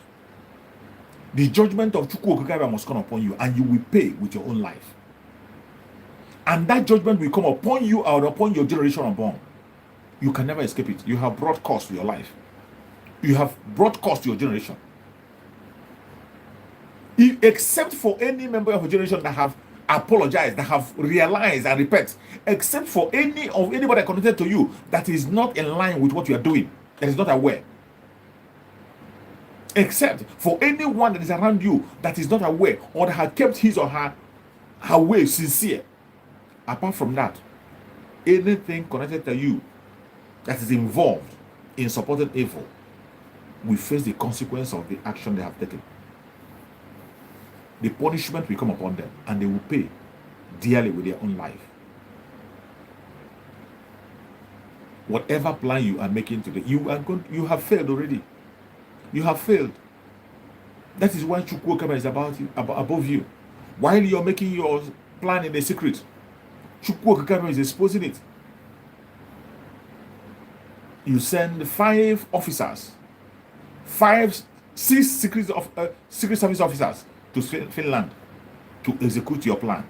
A: The judgment of Chukwu Okikabia must come upon you, and you will pay with your own life. And that judgment will come upon you or upon your generation unborn. You can never escape it. You have brought cost to your life. You have brought cost to your generation. Except for any member of your generation that have apologized, that have realized and repent, except for anybody connected to you that is not in line with what you are doing, that is not aware. Except for anyone that is around you that is not aware or that has kept his or her way sincere. Apart from that, anything connected to you that is involved in supporting evil will face the consequence of the action they have taken. The punishment will come upon them, and they will pay dearly with their own life. Whatever plan you are making today, you have failed already. You have failed. That is why Chukwu Okikabia is above you. While you're making your plan in a secret, Chukwu Okikabia is exposing it. You send 5 officers, 6 secret service officers to Finland to execute your plan.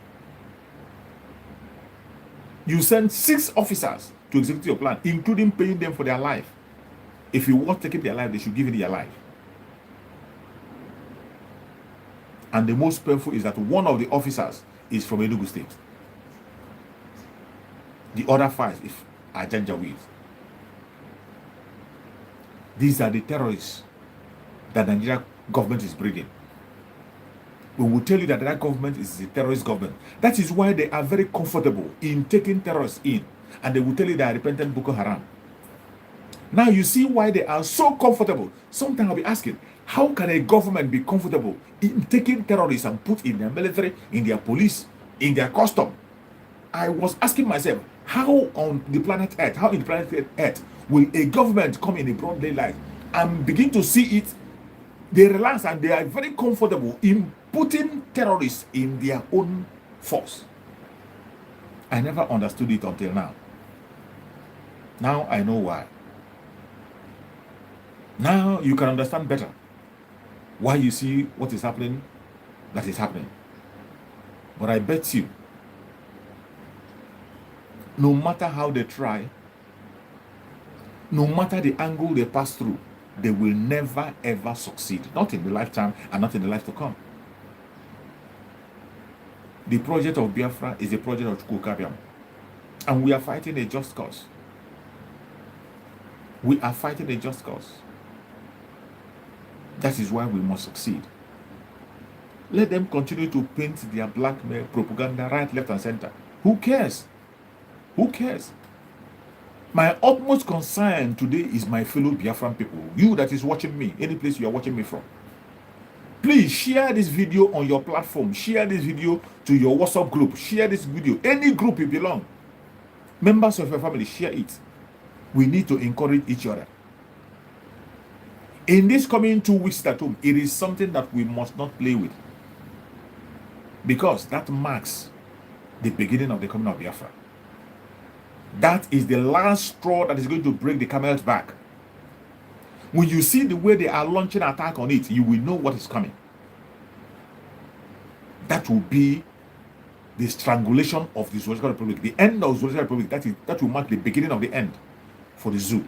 A: You send 6 officers to execute your plan, including paying them for their life. If you want to keep their life, they should give you their life. And the most painful is that one of the officers is from Enugu State. The other 5 are Janjaweed. These are the terrorists that the Nigerian government is breeding. We will tell you that that government is a terrorist government. That is why they are very comfortable in taking terrorists in. And they will tell you they are repentant Boko Haram. Now you see why they are so comfortable. Sometimes I'll be asking, how can a government be comfortable in taking terrorists and put in their military, in their police, in their custom? I was asking myself, how on the planet Earth, how in the planet Earth will a government come in a broad daylight and begin to see it? They relax and they are very comfortable in putting terrorists in their own force. I never understood it until now. Now I know why. Now you can understand better why you see what is happening that is happening. But I bet you, no matter how they try, no matter the angle they pass through, they will never ever succeed. Not in the lifetime and not in the life to come. The project of Biafra is a project of Chukwu Okikabia. And we are fighting a just cause. We are fighting a just cause. That is why we must succeed. Let them continue to paint their blackmail propaganda right, left, and center. Who cares? Who cares? My utmost concern today is my fellow Biafran people. You that is watching me, any place you are watching me from. Please share this video on your platform. Share this video to your WhatsApp group. Share this video. Any group you belong. Members of your family, share it. We need to encourage each other. In this coming 2 weeks at home, it is something that we must not play with. Because that marks the beginning of the coming of Biafra. That is the last straw that is going to break the camel's back. When you see the way they are launching an attack on it, you will know what is coming. That will be the strangulation of the Zoological Republic, the end of the Zoological Republic. That will mark the beginning of the end for the zoo.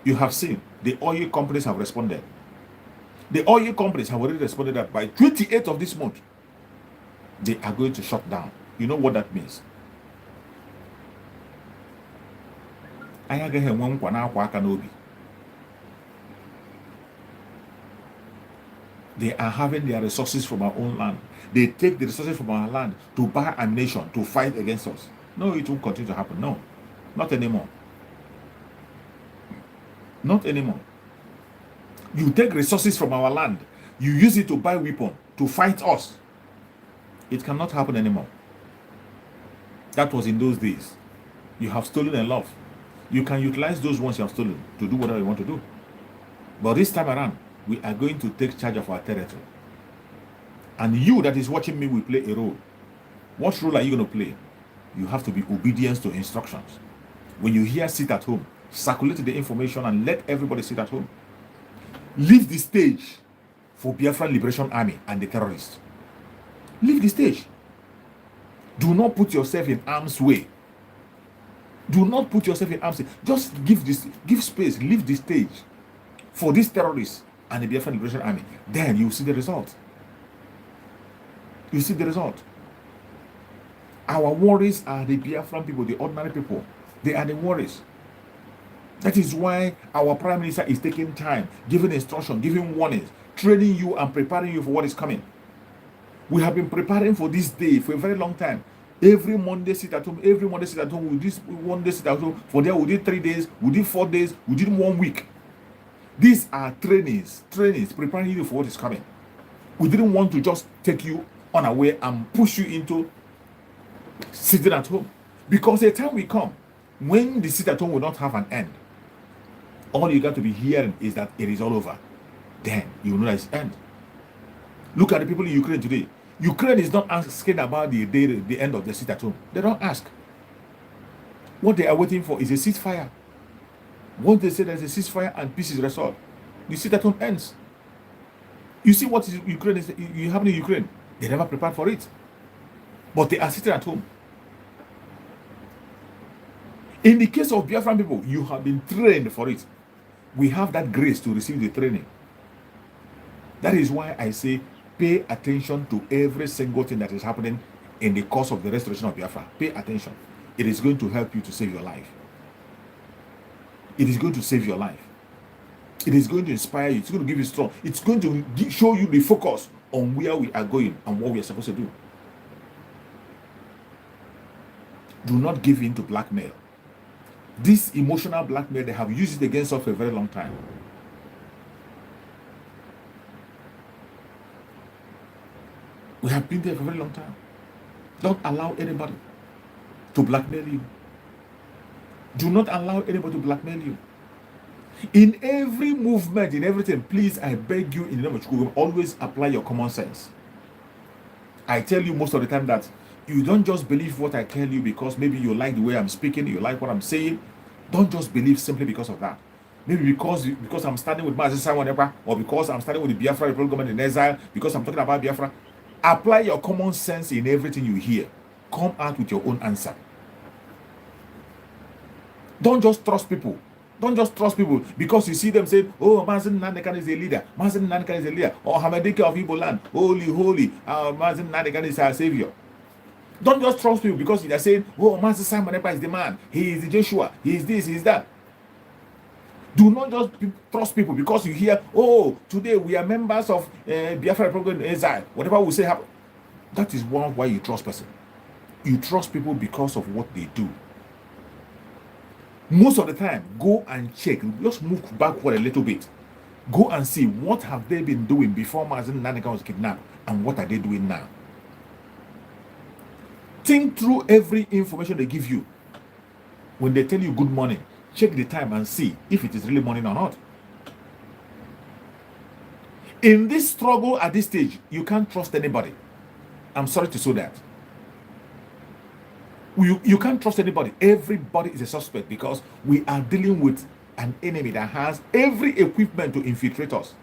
A: You have seen the oil companies have responded. The oil companies have already responded that by 28th of this month, they are going to shut down. You know what that means? They are having their resources from our own land. They take the resources from our land to buy ammunition to fight against us. No, it won't continue to happen. No, not anymore. Not anymore. You take resources from our land, you use it to buy weapons to fight us. It cannot happen anymore. That was in those days. You have stolen a lot. You can utilize those ones you have stolen to do whatever you want to do. But this time around, we are going to take charge of our territory. And you that is watching me will play a role. What role are you going to play? You have to be obedient to instructions. When you hear sit at home, circulate the information and let everybody sit at home. Leave the stage for Biafra Liberation Army and the terrorists. Leave the stage. Do not put yourself in harm's way. Do not put yourself in harm's way. Just give space, leave the stage for these terrorists and the Biafra Liberation Army. Then you see the result. You see the result. Our worries are the Biafran people, the ordinary people. They are the worries. That is why our Prime Minister is taking time, giving instruction, giving warnings, training you and preparing you for what is coming. We have been preparing for this day for a very long time. Every Monday sit at home, every Monday sit at home. We did one day sit at home. For there we did 3 days, we did 4 days, we did 1 week. These are trainings preparing you for what is coming. We didn't want to just take you unaware and push you into sitting at home. Because a time will come when the sit at home will not have an end. All you got to be hearing is that it is all over. Then you know that it's end. Look at the people in Ukraine today. Ukraine is not asking about the end of the sit at home. They don't ask. What they are waiting for is a ceasefire. Once they say there's a ceasefire and peace is restored, the sit at home ends. You see what is Ukraine is you have in Ukraine. They never prepared for it. But they are sitting at home. In the case of Biafran people, you have been trained for it. We have that grace to receive the training. That is why I say pay attention to every single thing that is happening in the course of the restoration of Biafra. Pay attention. It is going to help you to save your life. It is going to save your life. It is going to inspire you. It's going to give you strong. It's going to show you the focus on where we are going and what we are supposed to do. Do not give in to blackmail. This emotional blackmail, they have used it against us for a very long time. We have been there for a very long time. Don't allow anybody to blackmail you. Do not allow anybody to blackmail you. In every movement, in everything, please, I beg you, in the name of God, always apply your common sense. I tell you most of the time that you don't just believe what I tell you because maybe you like the way I'm speaking, you like what I'm saying. Don't just believe simply because of that. Maybe because I'm standing with Mazi Simon Ekpa, or because I'm standing with the Biafra Republic government in exile, because I'm talking about Biafra. Apply your common sense in everything you hear. Come out with your own answer. Don't just trust people. Don't just trust people because you see them say, oh, Mazen Nanekan is a leader. Mazen Nanekan is a leader. Or Hamadike of Igbo land. Holy, holy. Mazen Nanekan is our savior. Don't just trust people because they're saying, oh, Master Simon Ekpa is the man. He is the Joshua. He is this, he is that. Do not just trust people because you hear, oh, today we are members of Biafra Republic in exile. Whatever we say happen. That is why you trust person. You trust people because of what they do. Most of the time, go and check. Just move backward a little bit. Go and see what have they been doing before Mazen Nanekan was kidnapped and what are they doing now. Think through every information they give you. When they tell you good morning, check the time and see if it is really morning or not. In this struggle at this stage, you can't trust anybody. I'm sorry to say that. You can't trust anybody. Everybody is a suspect because we are dealing with an enemy that has every equipment to infiltrate us.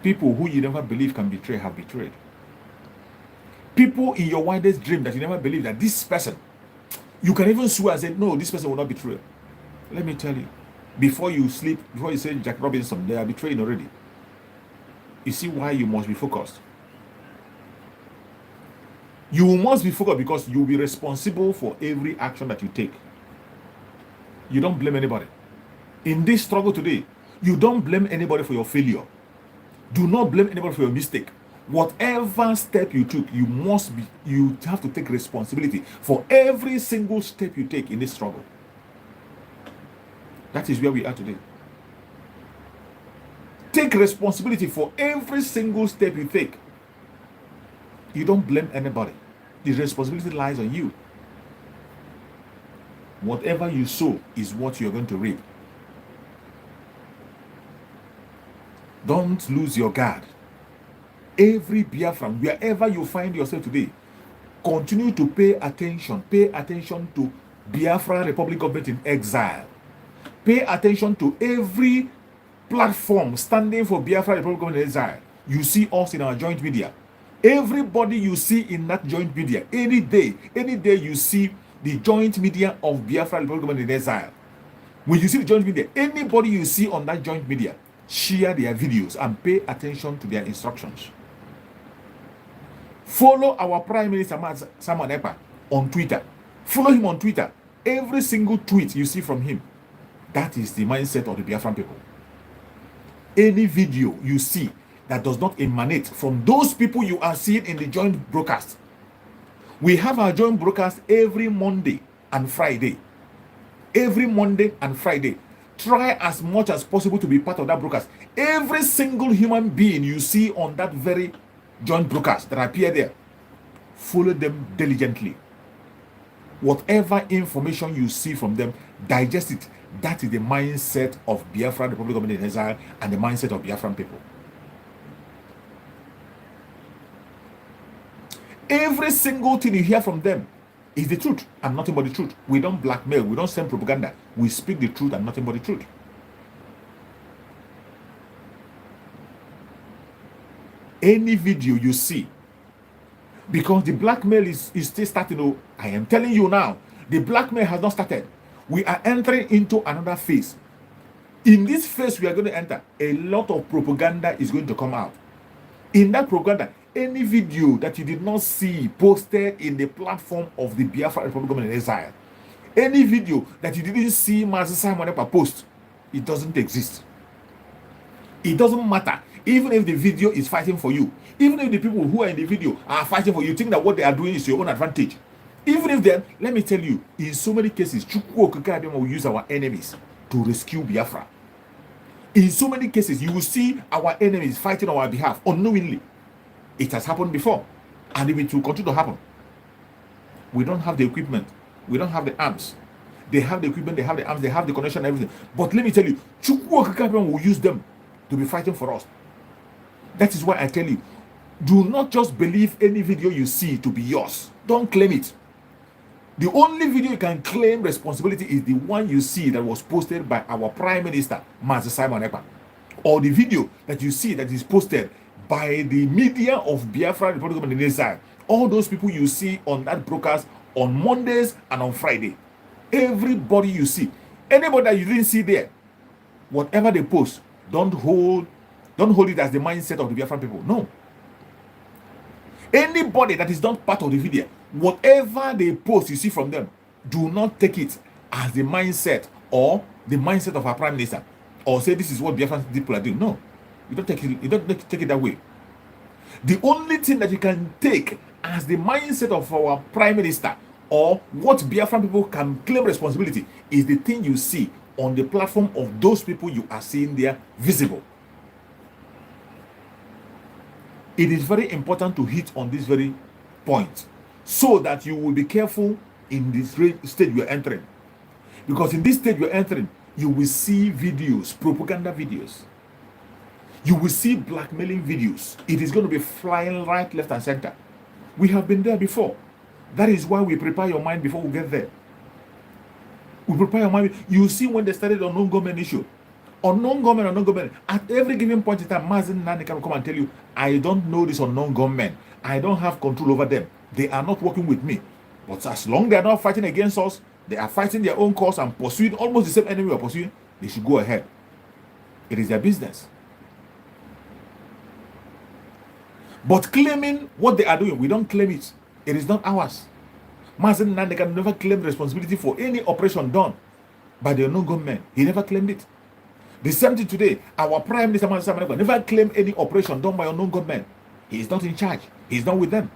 A: People who you never believe can betray have betrayed. People in your wildest dream that you never believe that this person, you can even swear and say, no, this person will not betray. Let me tell you, Before you sleep, before you say Jack Robinson, they are betraying already. You see why you must be focused. You must be focused because you'll be responsible for every action that you take. You don't blame anybody. In this struggle today, you don't blame anybody for your failure. Do not blame anybody for your mistake. Whatever step you took, you have to take responsibility for every single step you take in this struggle. That is where we are today. Take responsibility for every single step you take. You don't blame anybody. The responsibility lies on you. Whatever you sow is what you're going to reap. Don't lose your guard. Every Biafran, wherever you find yourself today, continue to pay attention. Pay attention to Biafra Republic Government in Exile. Pay attention to every platform standing for Biafra Republic Government in Exile. You see us in our joint media. Everybody you see in that joint media, any day you see the joint media of Biafra Republic Government in Exile. When you see the joint media, anybody you see on that joint media, share their videos and pay attention to their instructions. Follow our Prime Minister Samuel Ekpa on Twitter. Follow him on Twitter. Every single tweet you see from him, that is the mindset of the Biafran people. Any video you see that does not emanate from those people you are seeing in the joint broadcast. We have our joint broadcast every Monday and Friday. Every Monday and Friday. Try as much as possible to be part of that broadcast. Every single human being you see on that very joint broadcast that appear there, follow them diligently. Whatever information you see from them, digest it. That is the mindset of Biafra Republic Government in Exile and the mindset of Biafran people. Every single thing you hear from them is the truth and nothing but the truth. We don't blackmail, we don't send propaganda. We speak the truth and nothing but the truth. Any video you see, because the blackmail is still starting. I am telling you now, the blackmail has not started. We are entering into another phase. In this phase we are going to enter, a lot of propaganda is going to come out. In that propaganda, any video that you did not see posted in the platform of the Biafra Republic Government in Exile, any video that you didn't see Master Simon Ekpa post, it doesn't exist. It doesn't matter. Even if the video is fighting for you, even if the people who are in the video are fighting for you, think that what they are doing is your own advantage. Even if then, let me tell you, in so many cases, Chukwu will use our enemies to rescue Biafra. In so many cases, you will see our enemies fighting on our behalf unknowingly. It has happened before, and it will continue to happen. We don't have the equipment. We don't have the arms. They have the equipment, they have the arms, they have the connection, everything. But let me tell you, Chukwu will use them to be fighting for us. That is why I tell you, do not just believe any video you see to be yours. Don't claim it. The only video you can claim responsibility is the one you see that was posted by our Prime Minister, Master Simon Ekpa, or the video that you see that is posted by the media of Biafra Republic of Indonesia. All those people you see on that broadcast on Mondays and on Friday. Everybody you see, anybody that you didn't see there, whatever they post, don't hold it as the mindset of the Biafran people. No. Anybody that is not part of the video, whatever they post you see from them, do not take it as the mindset or the mindset of our Prime Minister, or say this is what Biafran people are doing. No, you don't take it. You don't take it that way. The only thing that you can take as the mindset of our Prime Minister or what Biafran people can claim responsibility is the thing you see on the platform of those people you are seeing there visible. It is very important to hit on this very point so that you will be careful in this stage you are entering. Because in this stage you are entering, you will see videos, propaganda videos. You will see blackmailing videos. It is going to be flying right, left, and center. We have been there before. That is why we prepare your mind before we get there. We prepare your mind. You see when they started on non-government issue. Unknown government, at every given point in time, Mazen Nani can come and tell you, I don't know this unknown government. I don't have control over them. They are not working with me. But as long as they are not fighting against us, they are fighting their own cause and pursuing almost the same enemy we are pursuing, They should go ahead. It is their business. But claiming what they are doing, we don't claim it. It is not ours. Mazen Nande can never claim responsibility for any operation done by the unknown government. He never claimed it. The same thing today. Our Prime Minister Mazen never claimed any operation done by unknown government. He is not in charge. He is not with them.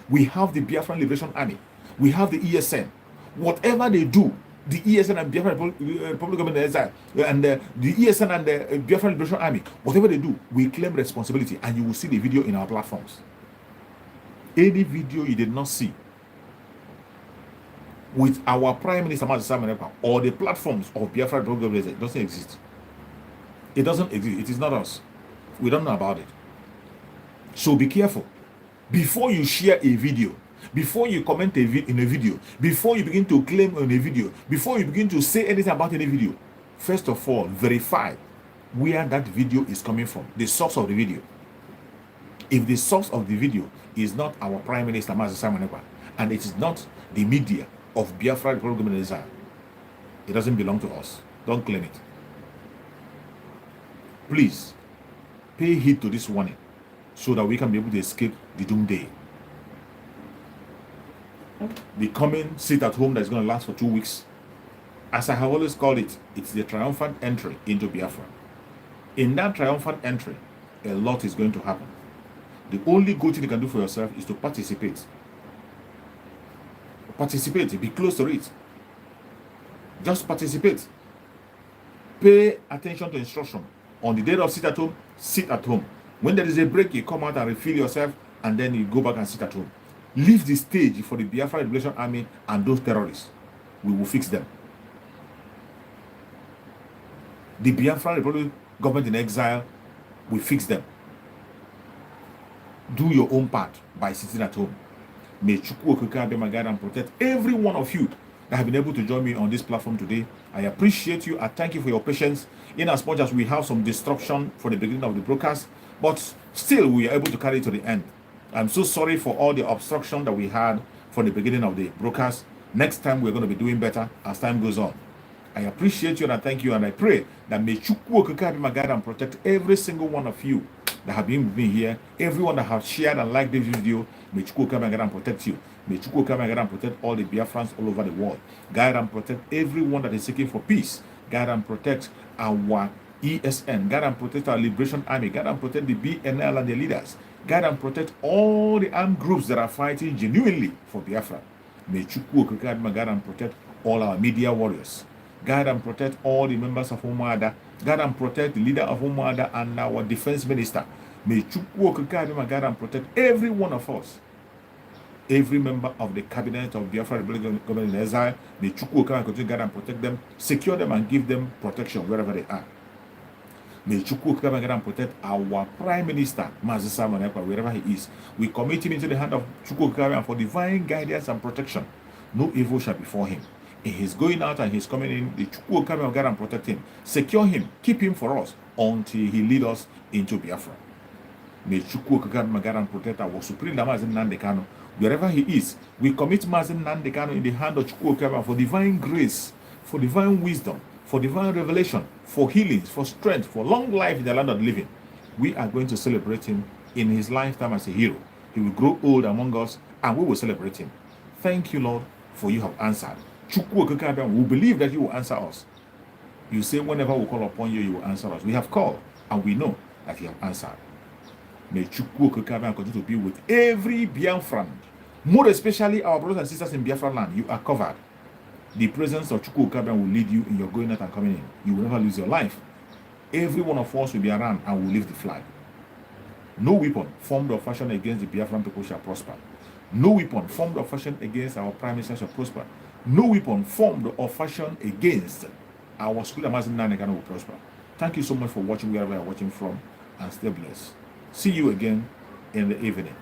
A: We have the Biafran Liberation Army. We have the ESN. Whatever they do, the ESN and Biafra Republic Government and the ESN and the Biafra Liberation Army, whatever they do, we claim responsibility, and you will see the video in our platforms. Any video you did not see with our Prime Minister or the platforms of Biafra Republic Government, it doesn't exist. It doesn't exist. It is not us. We don't know about it. So be careful. Before you share a video, before you comment in a video, before you begin to claim on a video, before you begin to say anything about any video, first of all, verify where that video is coming from, the source of the video. If the source of the video is not our Prime Minister, and it is not the media of Biafra Republic Government Israel, it doesn't belong to us. Don't claim it. Please, pay heed to this warning so that we can be able to escape the doomsday. The coming sit at home that is going to last for 2 weeks. As I have always called it, it's the triumphant entry into Biafra. In that triumphant entry, a lot is going to happen. The only good thing you can do for yourself is to participate. Participate, be close to it. Just participate. Pay attention to instruction. On the day of sit at home, sit at home. When there is a break, you come out and refill yourself, and then you go back and sit at home. Leave the stage for the Biafra Liberation Army and those terrorists. We will fix them. The Biafra Republic government in exile will fix them. Do your own part by sitting at home. May Chukwu Okike be my guide and protect every one of you that have been able to join me on this platform today. I appreciate you. I thank you for your patience. In as much as we have some disruption for the beginning of the broadcast, but still we are able to carry it to the end. I'm so sorry for all the obstruction that we had from the beginning of the broadcast. Next time we're going to be doing better as time goes on. I appreciate you and I thank you, and I pray that may Chukwu Okike be my guide and protect every single one of you that have been with me here, everyone that have shared and liked this video. May Chukwu Okike be my guide and protect you. May Chukwu Okike be my guide and protect all the Biafrans all over the world. Guide and protect everyone that is seeking for peace. Guide and protect our ESN. Guide and protect our Liberation Army. Guide and protect the BNL and the leaders. Guide and protect all the armed groups that are fighting genuinely for Biafra. May Chukwu Okike be my guide and protect all our media warriors. Guide and protect all the members of Umuada. Guide and protect the leader of Umuada and our defense minister. May Chukwu Okike be my guide and protect every one of us. Every member of the cabinet of Biafra Republic Government in exile. May Chukwu Okike continue to guide and protect them, secure them and give them protection wherever they are. May Chukwu Okike guide and protect our Prime Minister, Mazisa Manekwa, wherever he is. We commit him into the hand of Chukwu Okike and for divine guidance and protection. No evil shall befall him. In his going out and his coming in, the Chukwu Okike will guide and protect him. Secure him, keep him for us until he lead us into Biafra. May Chukwu Okike guide and protect our Supreme Mazen Nnamdi Kanu. Wherever he is, we commit Mazen Nnamdi Kanu in the hand of Chukwu Okike for divine grace, for divine wisdom, for divine revelation, for healing, for strength, for long life in the land of the living. We are going to celebrate him in his lifetime as a hero. He will grow old among us and we will celebrate him. Thank you, Lord, for you have answered. Chukwu Okike, we believe that you will answer us. You say whenever we call upon you, you will answer us. We have called and we know that you have answered. May Chukwu Okike continue to be with every Biafran, more especially our brothers and sisters in Biafra land. You are covered. The presence of Chukwu Okike will lead you in your going out and coming in. You will never lose your life. Every one of us will be around and will lift the flag. No weapon formed or fashioned against the Biafran people shall prosper. No weapon formed or fashioned against our Prime Minister shall prosper. No weapon formed or fashioned against our school Mazen Nnamdi Kanu will prosper. Thank you so much for watching wherever you are watching from, and stay blessed. See you again in the evening.